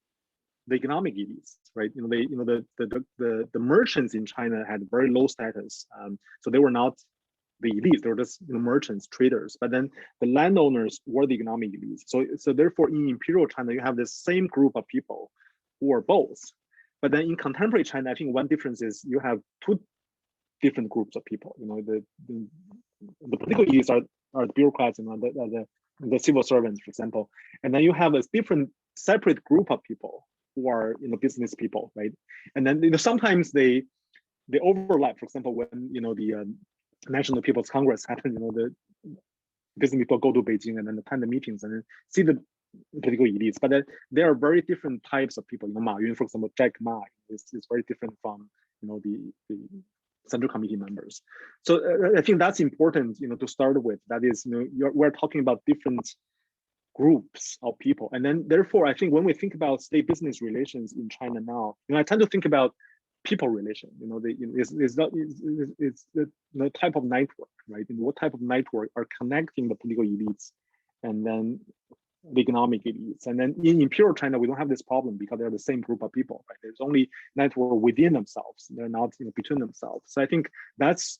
the economic elites, right? The merchants in China had very low status, so they were not the elites; they were just merchants, traders. But then the landowners were the economic elites. So therefore, in imperial China, you have the same group of people who are both. But then in contemporary China, I think one difference is you have two different groups of people. The political elites are the bureaucrats and the civil servants, for example, and then you have a different separate group of people who are business people, right? And then sometimes they overlap. For example, when the National People's Congress happened, the business people go to Beijing and then attend the meetings and then see the political elites. But then there are very different types of people. Ma Yun, for example, Jack Ma is very different from the Central Committee members. So I think that's important to start with. That is, we're talking about different groups of people, and then therefore I think when we think about state business relations in China now, I tend to think about people relation. It's the type of network, right? What type of network are connecting the political elites and then the economic elites? And then in imperial China, we don't have this problem because they're the same group of people, right? There's only network within themselves. They're not between themselves. So I think that's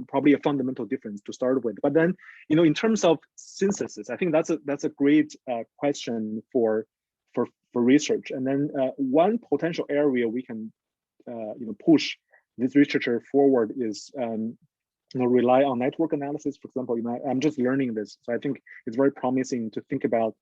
probably a fundamental difference to start with. But then in terms of synthesis, I think that's a great question for research. And then one potential area we can push this researcher forward is rely on network analysis. For example, I'm just learning this, so I think it's very promising to think about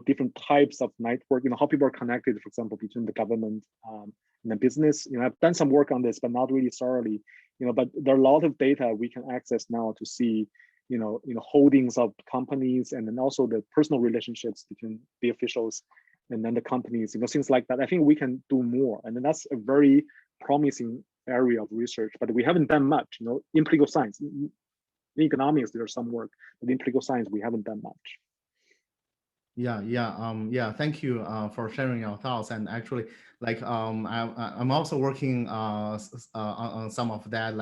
different types of network, how people are connected, for example, between the government and the business. I've done some work on this, but not really thoroughly. But there are a lot of data we can access now to see holdings of companies, and then also the personal relationships between the officials and then the companies, things like that. I think we can do more, and then that's a very promising area of research, but we haven't done much. In political science, in economics, there's some work, but in political science, we haven't done much. Yeah. Thank you for sharing your thoughts. And actually, I'm also working on some of that,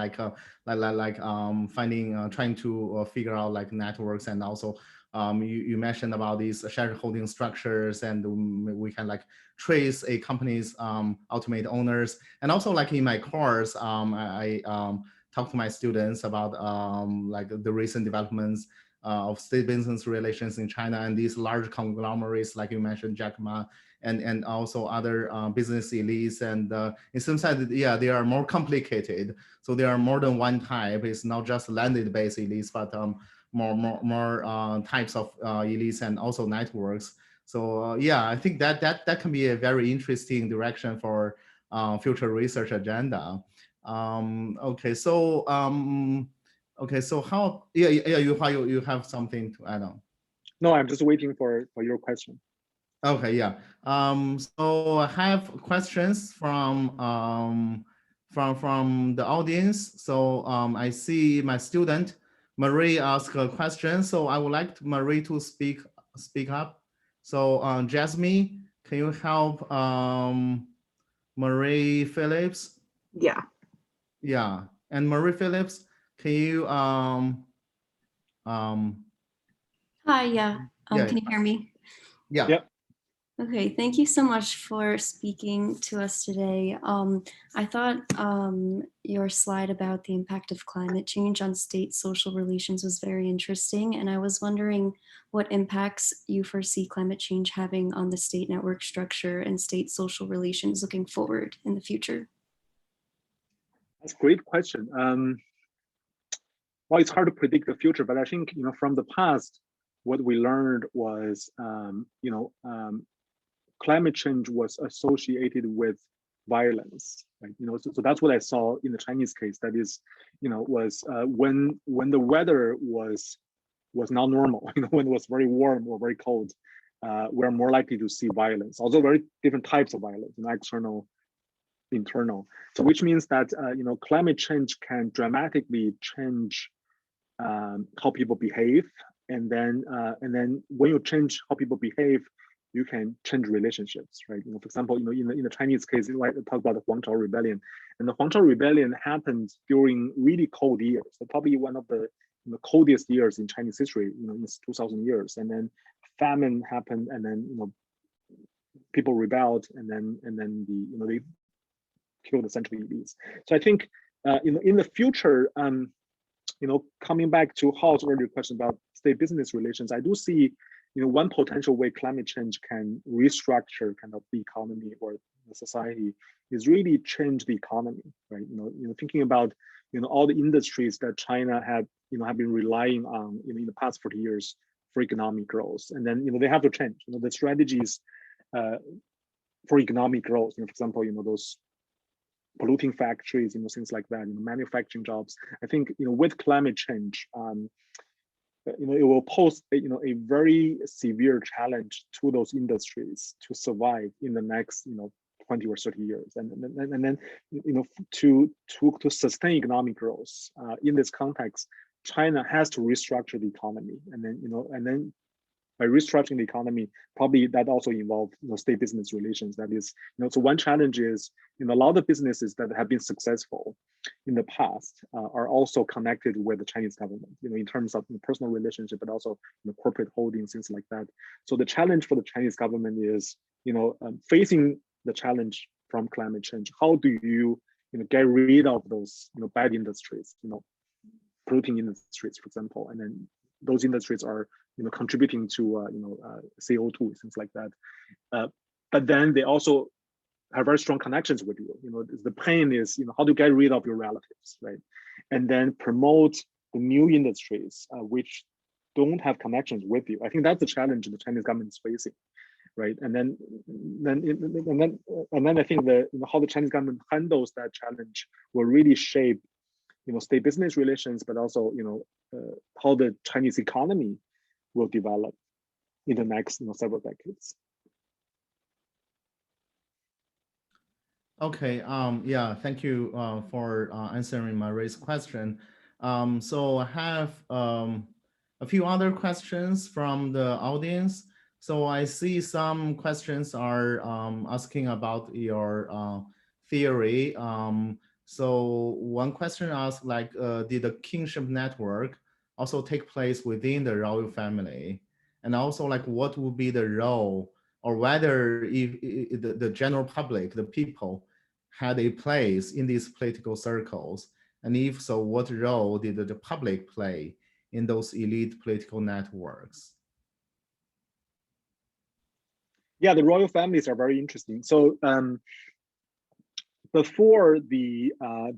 trying to figure out networks, and also you mentioned about these shareholding structures, and we can trace a company's ultimate owners. And also in my course, I talk to my students about the recent developments of state business relations in China, and these large conglomerates, like you mentioned, Jack Ma, and also other business elites. And it seems that they are more complicated. So there are more than one type. It's not just landed-based elites, but more types of elites and also networks. So I think that can be a very interesting direction for future research agenda. Okay, so how? You have something to add on? No, I'm just waiting for your question. Okay, yeah. So I have questions from the audience. So I see my student Marie ask a question. So I would like Marie to speak up. So Jasmine, can you help Marie Phillips? Yeah. Yeah, and Marie Phillips, can you Hi, yeah. Can you hear me? Yeah. Yep. Okay, thank you so much for speaking to us today. I thought your slide about the impact of climate change on state social relations was very interesting, and I was wondering what impacts you foresee climate change having on the state network structure and state social relations looking forward in the future. That's a great question. Well, it's hard to predict the future, but I think from the past, what we learned was climate change was associated with violence, right? So that's what I saw in the Chinese case. That is, was when the weather was not normal, when it was very warm or very cold, we're more likely to see violence, although very different types of violence, external, internal. So which means that climate change can dramatically change how people behave, and then when you change how people behave, you can change relationships, right? For example, in the Chinese case, like talk about the Huangzhou Rebellion, and the Huangzhou Rebellion happened during really cold years, so probably one of the coldest years in Chinese history, in 2,000 years, and then famine happened, and then people rebelled, and then they killed the central elites. So I think in the future, coming back to Hao's earlier question about state-business relations, I do see one potential way climate change can restructure kind of the economy or the society is really change the economy, right? Thinking about all the industries that China had have been relying on in the past 40 years for economic growth, and then they have to change the strategies for economic growth. For example, those polluting factories, things like that, manufacturing jobs. I think with climate change, it will pose a very severe challenge to those industries to survive in the next 20 or 30 years, and then to sustain economic growth in this context, China has to restructure the economy, and then by restructuring the economy, probably that also involves state-business relations. That is, so one challenge is a lot of businesses that have been successful in the past are also connected with the Chinese government, in terms of personal relationship, but also corporate holdings, things like that. So the challenge for the Chinese government is, facing the challenge from climate change. How do you, get rid of those, bad industries, polluting industries, for example, and then those industries are contributing to CO2, things like that. But then they also have very strong connections with you. The pain is how to get rid of your relatives, right? And then promote the new industries which don't have connections with you. I think that's the challenge the Chinese government is facing, right? And then I think that how the Chinese government handles that challenge will really shape state-business relations, but also how the Chinese economy will develop in the next several decades. Okay. Yeah. Thank you for answering my raised question. So I have a few other questions from the audience. So I see some questions are asking about your theory. So one question asks, like, did the kinship network also take place within the royal family? And also, like, what would be the role, or whether if the general public, the people, had a place in these political circles? And if so, what role did the public play in those elite political networks? Yeah, the royal families are very interesting. So before the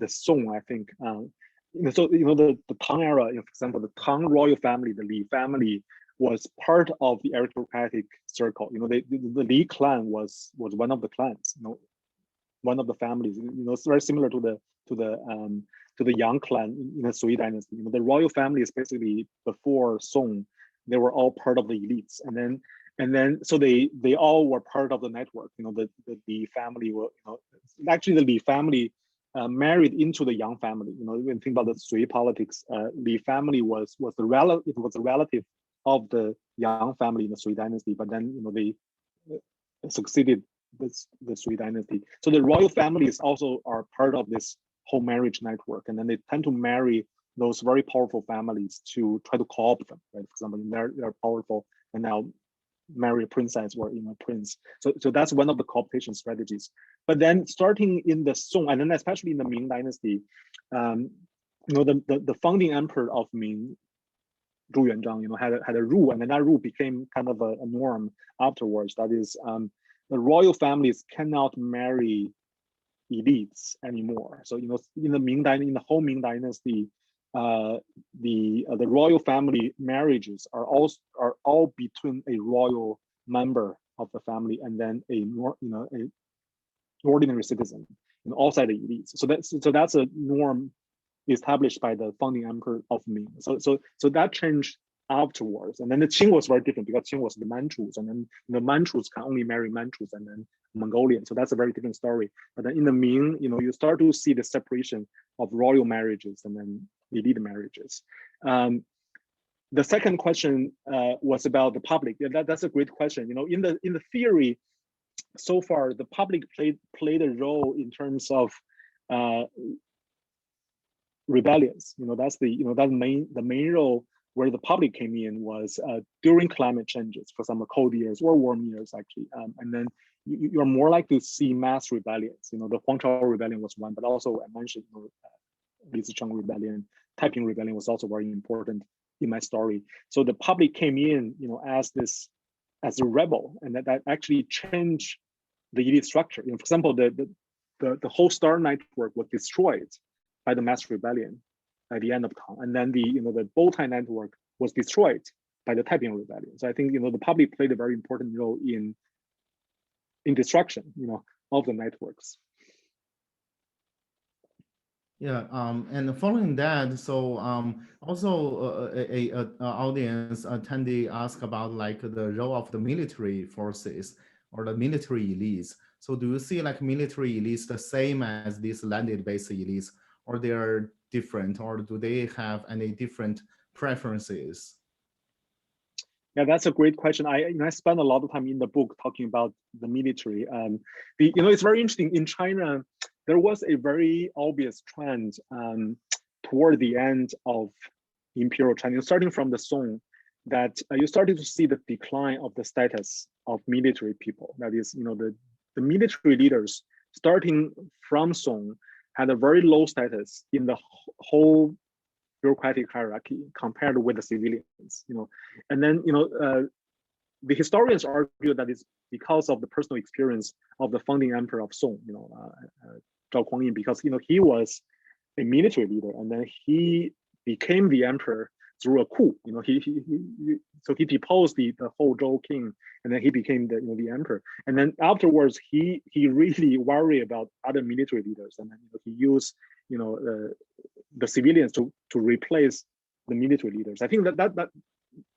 Song, I think, so the Tang era, for example, the Tang royal family, the Li family, was part of the aristocratic circle. The Li clan was one of the clans, one of the families. It's very similar to the Yang clan in the Sui dynasty. The royal family is basically before Song, they were all part of the elites, and then so they all were part of the network. The Li family were, actually the Li family married into the Yang family. When you think about the Sui politics, Li family was the relative of the Yang family in the Sui dynasty, but then they succeeded the Sui dynasty. So the royal families also are part of this whole marriage network, and then they tend to marry those very powerful families to try to co-opt them, right? For example, they're powerful, and now marry a princess or prince. So that's one of the co-optation strategies. But then starting in the Song, and then especially in the Ming dynasty, the founding emperor of Ming, Zhu Yuanzhang, had a rule, and then that rule became kind of a norm afterwards. That is, the royal families cannot marry elites anymore. So in the Ming dynasty, in the whole Ming dynasty, the royal family marriages are all between a royal member of the family and then an ordinary citizen, outside the elites. So that's a norm established by the founding emperor of Ming. So that changed afterwards. And then the Qing was very different because Qing was the Manchus, and then the Manchus can only marry Manchus and then Mongolian. So that's a very different story. But then in the Ming, you start to see the separation of royal marriages and then elite marriages. The second question was about the public. Yeah, that's a great question. In the theory, so far the public played a role in terms of rebellions. That's the main role where the public came in was during climate changes, for example, cold years or warm years, actually. And then you're more likely to see mass rebellions. The Huangchao rebellion was one, but also I mentioned Li Zicheng rebellion, Taiping rebellion was also very important in my story. So the public came in, as a rebel, and that actually changed the elite structure. For example, the whole star network was destroyed by the mass rebellion at the end of Tang, and then the bow tie network was destroyed by the Taiping rebellion. So I think the public played a very important role in destruction of the networks. Yeah, and following that, so also a audience attendee asked about like the role of the military forces or the military elites. So do you see like military elites the same as these landed-based elites, or they are different, or do they have any different preferences? Yeah, that's a great question. I spent a lot of time in the book talking about the military. It's very interesting. In China, there was a very obvious trend toward the end of Imperial China, starting from the Song, that you started to see the decline of the status of military people. That is, the military leaders starting from Song had a very low status in the whole bureaucratic hierarchy compared with the civilians. And then the historians argue that it's because of the personal experience of the founding emperor of Song, Zhao Kuangyin, because he was a military leader, and then he became the emperor through a coup. So he deposed the whole Zhou king, and then he became the emperor. And then afterwards, he really worried about other military leaders, and then he used the civilians to replace the military leaders. I think that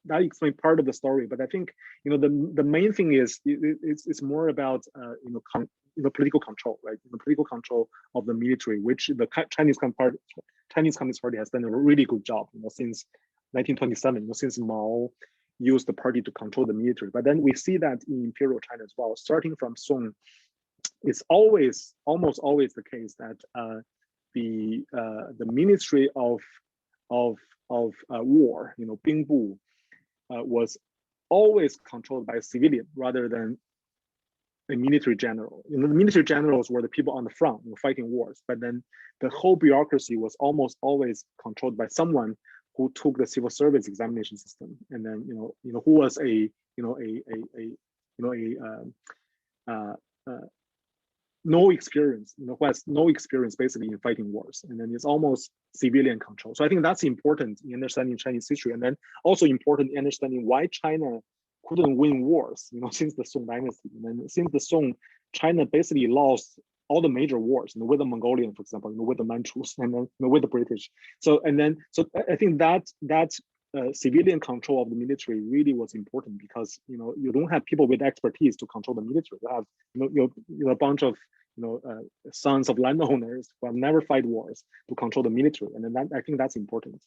explains part of the story, but I think the main thing is it's more about political control, right? The political control of the military, which the Chinese Communist Party has done a really good job, since 1927, since Mao used the party to control the military. But then we see that in Imperial China as well, starting from Song, it's almost always the case that the Ministry of War, Bingbu, was always controlled by a civilian rather than a military general. The military generals were the people on the front, fighting wars, but then the whole bureaucracy was almost always controlled by someone who took the civil service examination system, and then who was no experience, who has no experience basically in fighting wars, and then it's almost civilian control. So I think that's important in understanding Chinese history, and then also important in understanding why China couldn't win wars, since the Song dynasty. And then since the Song, China basically lost all the major wars, with the Mongolian, for example, with the Manchus, and then with the British. So I think that civilian control of the military really was important, because you don't have people with expertise to control the military. You have a bunch of sons of landowners who have never fight wars to control the military, and then I think that's important.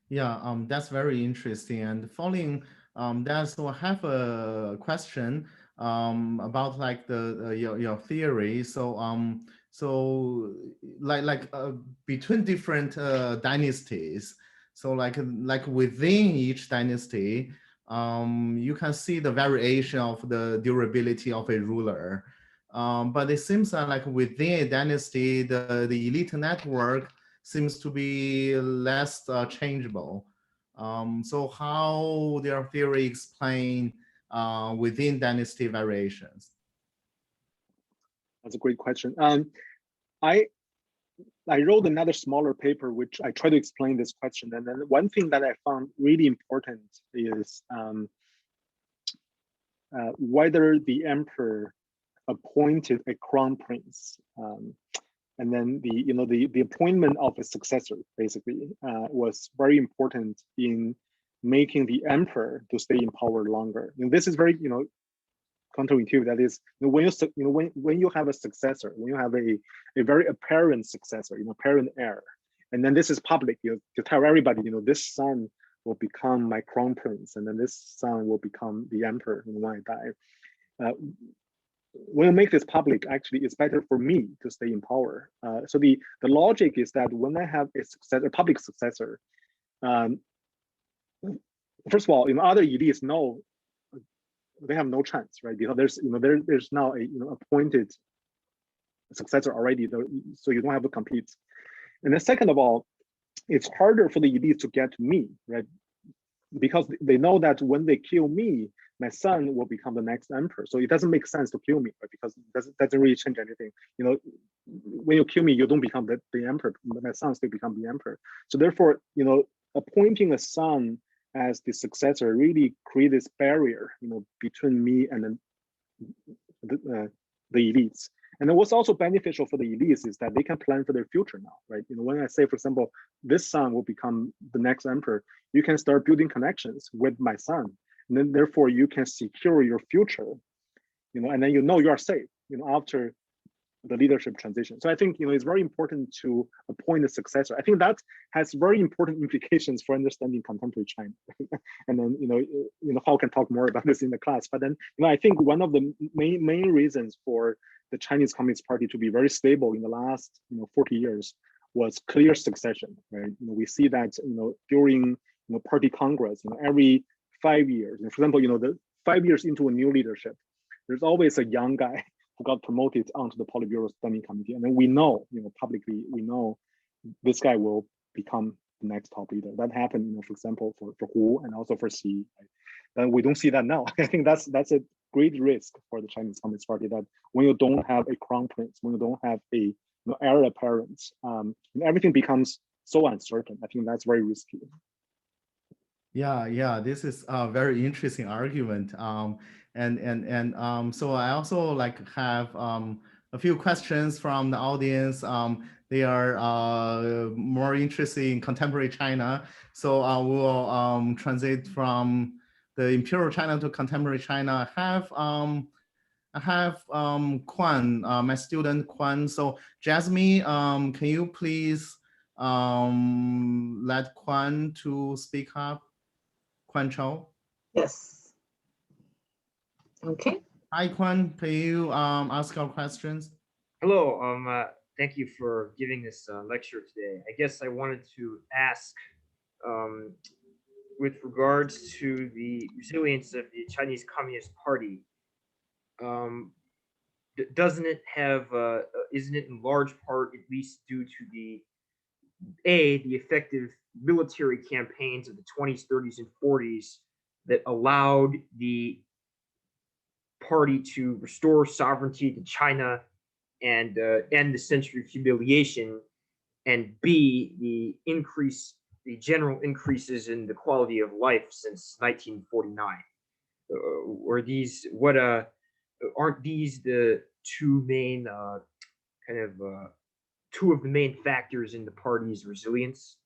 Yeah, that's very interesting. And following that, so I have a question about like your theory. So between different dynasties, so like within each dynasty, you can see the variation of the durability of a ruler. But it seems like within a dynasty, the elite network seems to be less changeable. So how their theory explain within dynasty variations? That's a great question. I wrote another smaller paper which I try to explain this question. And then one thing that I found really important is whether the emperor appointed a crown prince and then the appointment of a successor basically was very important in making the emperor to stay in power longer. And this is very counterintuitive. That is, when you have a successor, when you have a very apparent successor, apparent heir, and then this is public, you tell everybody, this son will become my crown prince, and then this son will become the emperor when I die. When you make this public, actually, it's better for me to stay in power. So the logic is that when I have a public successor, first of all, other elites know they have no chance, right? Because there's now a appointed successor already, so you don't have to compete. And then second of all, it's harder for the elites to get to me, right? Because they know that when they kill me, my son will become the next emperor. So it doesn't make sense to kill me, right? Because it doesn't really change anything. When you kill me, you don't become the emperor. My son still become the emperor. So therefore, appointing a son as the successor really create this barrier, between me and the elites. And then what's also beneficial for the elites is that they can plan for their future now, right? When I say, for example, this son will become the next emperor, you can start building connections with my son, and then therefore you can secure your future, and then you are safe, after the leadership transition. So I think it's very important to appoint a successor. I think that has very important implications for understanding contemporary China. And then Hao can talk more about this in the class. But then I think one of the main reasons for the Chinese Communist Party to be very stable in the last 40 years was clear succession, right? We see that during party congress, every 5 years. For example, the 5 years into a new leadership, there's always a young guy who got promoted onto the Politburo Standing Committee, and then we know, publicly, we know this guy will become the next top leader. That happened, for example, for Hu and also for Xi. Right? And we don't see that now. I think that's a great risk for the Chinese Communist Party, that when you don't have a crown prince, when you don't have a heir apparent, everything becomes so uncertain. I think that's very risky. Yeah, this is a very interesting argument. So I also have a few questions from the audience. They are more interested in contemporary China. So I will translate from the imperial China to contemporary China. I have Quan, my student Quan. So Jasmine, can you please let Quan to speak up? Quan Chou. Yes. Okay. Hi, Quan. Can you ask our questions? Hello. Thank you for giving this lecture today. I guess I wanted to ask, with regards to the resilience of the Chinese Communist Party, doesn't it have, isn't it in large part at least due to the effective military campaigns of the 20s, 30s, and 40s that allowed the party to restore sovereignty to China and end the century of humiliation, and B, the general increases in the quality of life since 1949? Or these, aren't these the two main two of the main factors in the party's resilience?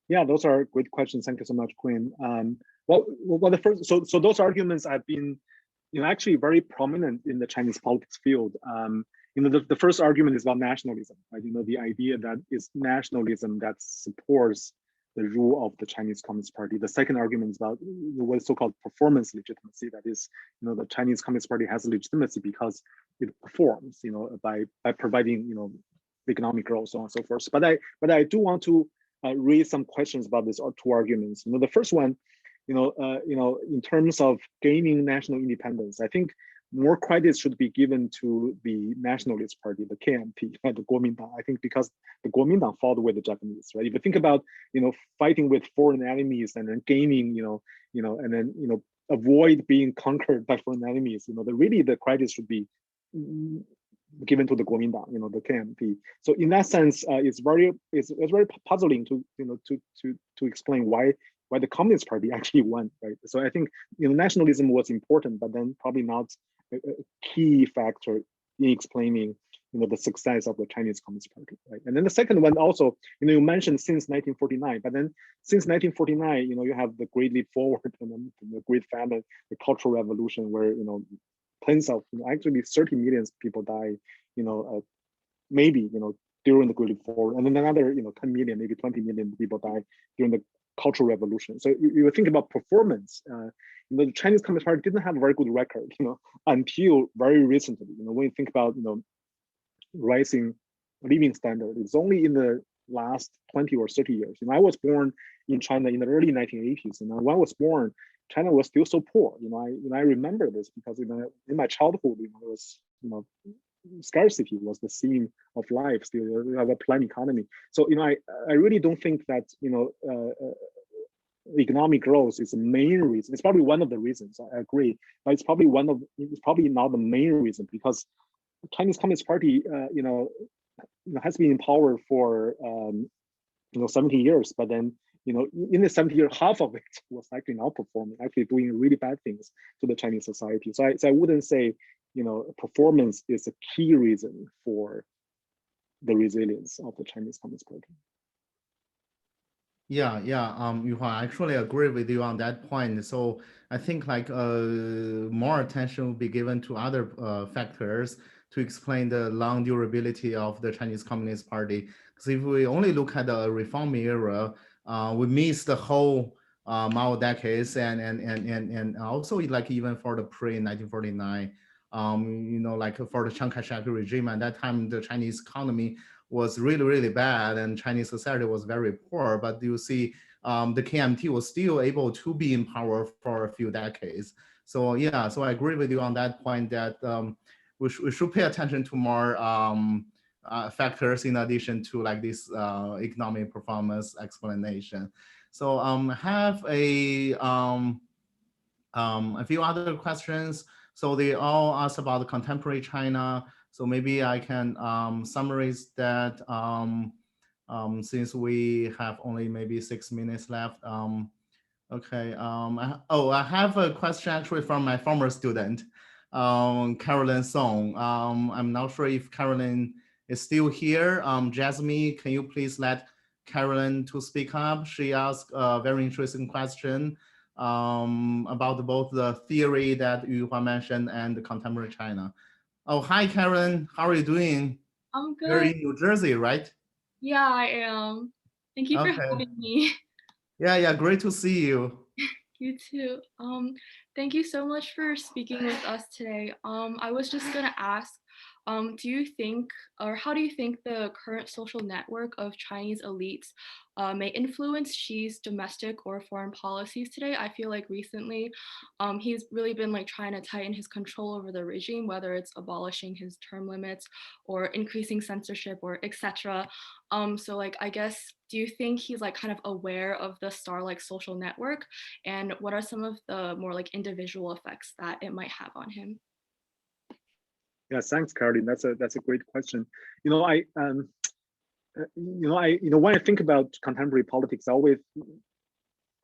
Yeah, those are great questions. Thank you so much, Quinn. Well, the first, so those arguments have been, actually very prominent in the Chinese politics field. The first argument is about nationalism, right? The idea that it's nationalism that supports the rule of the Chinese Communist Party. The second argument is about what's so-called performance legitimacy. That is, the Chinese Communist Party has legitimacy because it performs, by providing, economic growth, so on and so forth. But I do want to raise some questions about these two arguments. The first one, in terms of gaining national independence, I think more credit should be given to the nationalist party, the KMP, right, the Kuomintang. I think because the Kuomintang fought with the Japanese, right? If you think about, fighting with foreign enemies and then gaining, and then, avoid being conquered by foreign enemies, the credit should be given to the Kuomintang, the KMP. So in that sense, it's very puzzling to explain why the Communist Party actually won, right? So I think nationalism was important, but then probably not a key factor in explaining, the success of the Chinese Communist Party, right? And then the second one also, you mentioned since 1949, but then since 1949, you have the Great Leap Forward and then the Great Famine, the Cultural Revolution, where tens of, actually 30 million people die, maybe during the Great Leap Forward, and then another 10 million, maybe 20 million people die during the Cultural Revolution. So you think about performance. The Chinese Communist Party didn't have a very good record, until very recently. When you think about rising living standard, it's only in the last 20 or 30 years. I was born in China in the early 1980s, and when I was born, China was still so poor. I remember this because in my childhood, it was scarcity was the theme of life. Still, we have a planned economy. So I really don't think that economic growth is the main reason. It's probably one of the reasons. I agree, but it's probably not the main reason, because the Chinese Communist Party, has been in power for 70 years, but then in the 70 years, half of it was actually not performing, actually doing really bad things to the Chinese society. So I wouldn't say performance is a key reason for the resilience of the Chinese Communist Party. Yeah, Yuhua, I actually agree with you on that point. So I think more attention will be given to other factors to explain the long durability of the Chinese Communist Party. Because if we only look at the reform era, we miss the whole Mao decades, and also even for the pre-1949, for the Chiang Kai-shek regime at that time, the Chinese economy was really, really bad, and Chinese society was very poor. But you see, the KMT was still able to be in power for a few decades. So yeah, so I agree with you on that point that we should pay attention to more factors in addition to this economic performance explanation. So have a few other questions. So they all ask about the contemporary China. So maybe I can summarize that since we have only maybe 6 minutes left. Okay. I have a question actually from my former student, Carolyn Song. I'm not sure if Carolyn is still here. Jasmine, can you please let Carolyn to speak up? She asked a very interesting question about both the theory that Yuhua mentioned and the contemporary China. Oh, hi, Karen. How are you doing? I'm good. You're in New Jersey, right? Yeah, I am. Thank you for having me. Yeah, great to see you. You too. Thank you so much for speaking with us today. I was just gonna ask, do you think, or how do you think the current social network of Chinese elites may influence Xi's domestic or foreign policies today? I feel like recently he's really been trying to tighten his control over the regime, whether it's abolishing his term limits or increasing censorship or etc. So I guess, do you think he's kind of aware of the star-like social network, and what are some of the more individual effects that it might have on him? Yeah, thanks, Caroline. That's a great question. When I think about contemporary politics, I always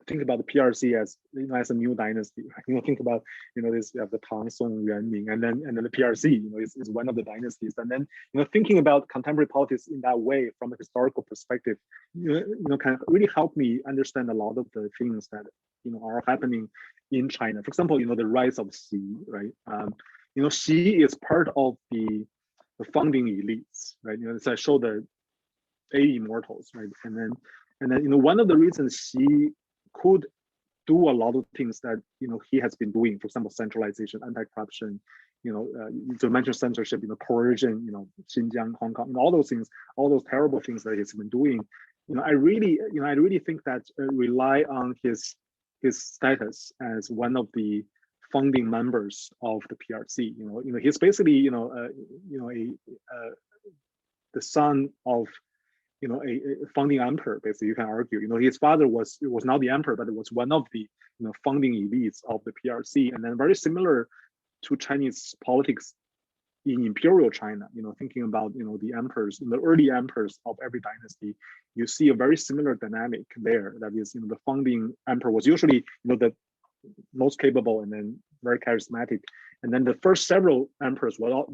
think about the PRC as as a new dynasty. Think about this, you have the Tang, Song, Yuan, Ming, and then the PRC is one of the dynasties. And then thinking about contemporary politics in that way from a historical perspective, can really help me understand a lot of the things that are happening in China. For example, the rise of Xi, right? Xi is part of the founding elites, right? So I show the 8 immortals, right? And then one of the reasons Xi could do a lot of things that he has been doing, for example, centralization, anti-corruption, to mention censorship, coercion, Xinjiang, Hong Kong, all those things, all those terrible things that he's been doing. I really think that rely on his status as one of the founding members of the PRC. He's basically the son of a founding emperor. Basically, you can argue. His father was not the emperor, but it was one of the founding elites of the PRC, and then very similar to Chinese politics in imperial China. Thinking about the emperors, the early emperors of every dynasty, you see a very similar dynamic there. That is, the founding emperor was usually the most capable and then very charismatic, and then the first several emperors were all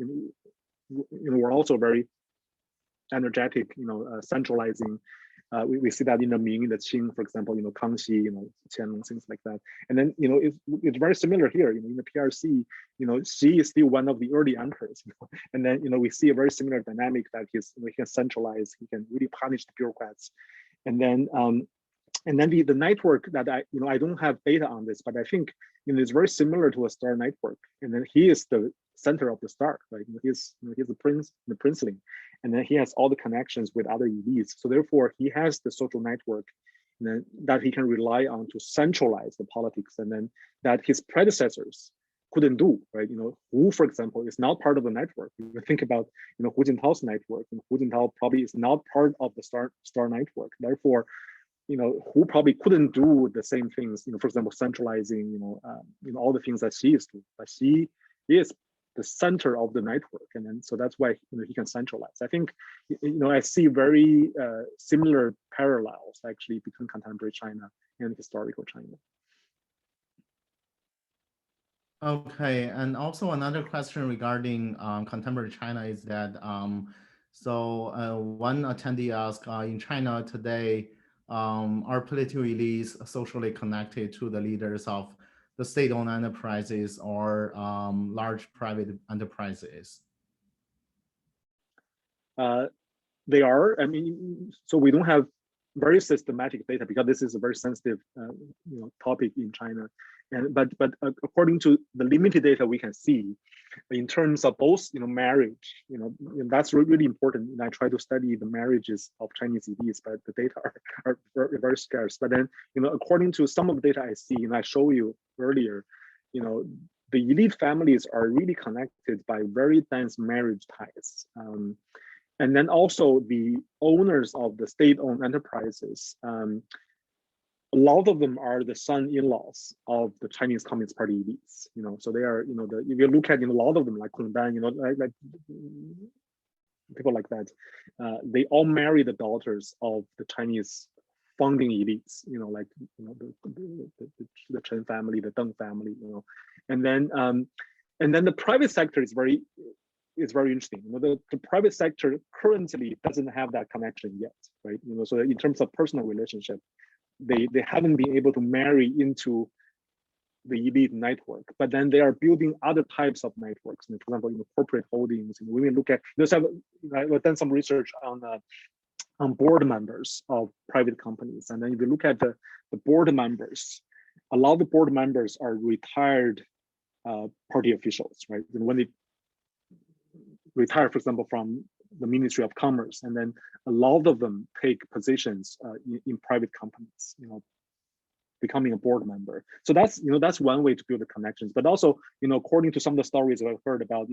we're also very energetic, centralizing. We see that in the Ming, in the Qing, for example, Kangxi, Qianlong, things like that. And then, it's very similar here, in the PRC, Xi is still one of the early emperors, and then, we see a very similar dynamic that he can centralize, he can really punish the bureaucrats. And then the network that I don't have data on this, but I think, it's very similar to a star network. And then he is the center of the star, right? He's the prince, the princeling, and then he has all the connections with other elites. So therefore, he has the social network, and then that he can rely on to centralize the politics, and then that his predecessors couldn't do, right? Hu, for example, is not part of the network. You think about, Hu Jintao's network, and Hu Jintao probably is not part of the star network. Therefore, Hu probably couldn't do the same things, for example, centralizing, all the things that Xi is doing. But Xi is the center of the network, and then so that's why he can centralize. I think I see very similar parallels actually between contemporary China and historical China. Okay, and also another question regarding contemporary China is that one attendee asked, in China today, are political elites socially connected to the leaders of the state-owned enterprises or large private enterprises? They are. I mean, so we don't have very systematic data because this is a very sensitive, topic in China. And but according to the limited data we can see, in terms of both, marriage, that's really important. And I try to study the marriages of Chinese elites, but the data are very, very scarce. But then, according to some of the data I see, and I show you earlier, the elite families are really connected by very dense marriage ties. And then also the owners of the state-owned enterprises, a lot of them are the son-in-laws of the Chinese Communist Party elites. So they are, if you look at a lot of them, like Kong Dan, like people like that, they all marry the daughters of the Chinese founding elites. Like the Chen family, the Deng family. And then the private sector is very interesting. The private sector currently doesn't have that connection yet, right? So in terms of personal relationship, they haven't been able to marry into the elite network, but then they are building other types of networks. For example, corporate holdings. When we look at, I've done some research on board members of private companies, and then if you look at the board members, a lot of the board members are retired party officials, right? And when they retire, for example, from the Ministry of Commerce, and then a lot of them take positions in private companies, becoming a board member. So that's one way to build the connections. But also, according to some of the stories I've heard about,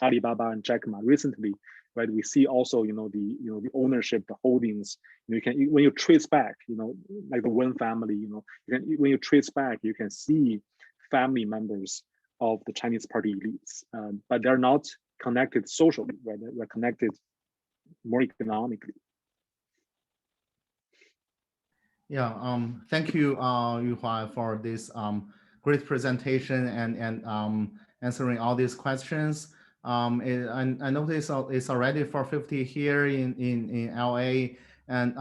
Alibaba and Jack Ma recently, right? We see also, the ownership, the holdings. You can, when you trace back, like the Wen family, when you trace back, you can see family members of the Chinese party elites, but they're not connected socially, right? They're connected more economically. Yeah, thank you, Yuhua, for this great presentation and answering all these questions. I noticed it's already 4:50 here in LA, and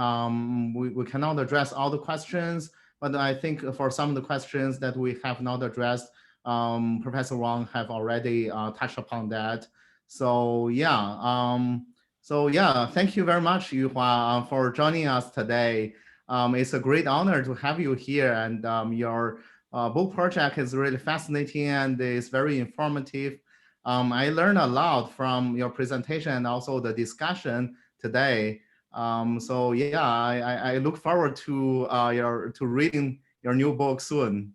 we cannot address all the questions, but I think for some of the questions that we have not addressed, Professor Wang have already touched upon that. So yeah, thank you very much, Yuhua, for joining us today. It's a great honor to have you here, and your book project is really fascinating and it's very informative. I learned a lot from your presentation and also the discussion today. So yeah, I look forward to reading your new book soon.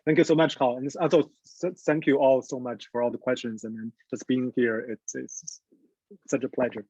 Thank you so much, Hao. And also thank you all so much for all the questions and then just being here. It's such a pleasure.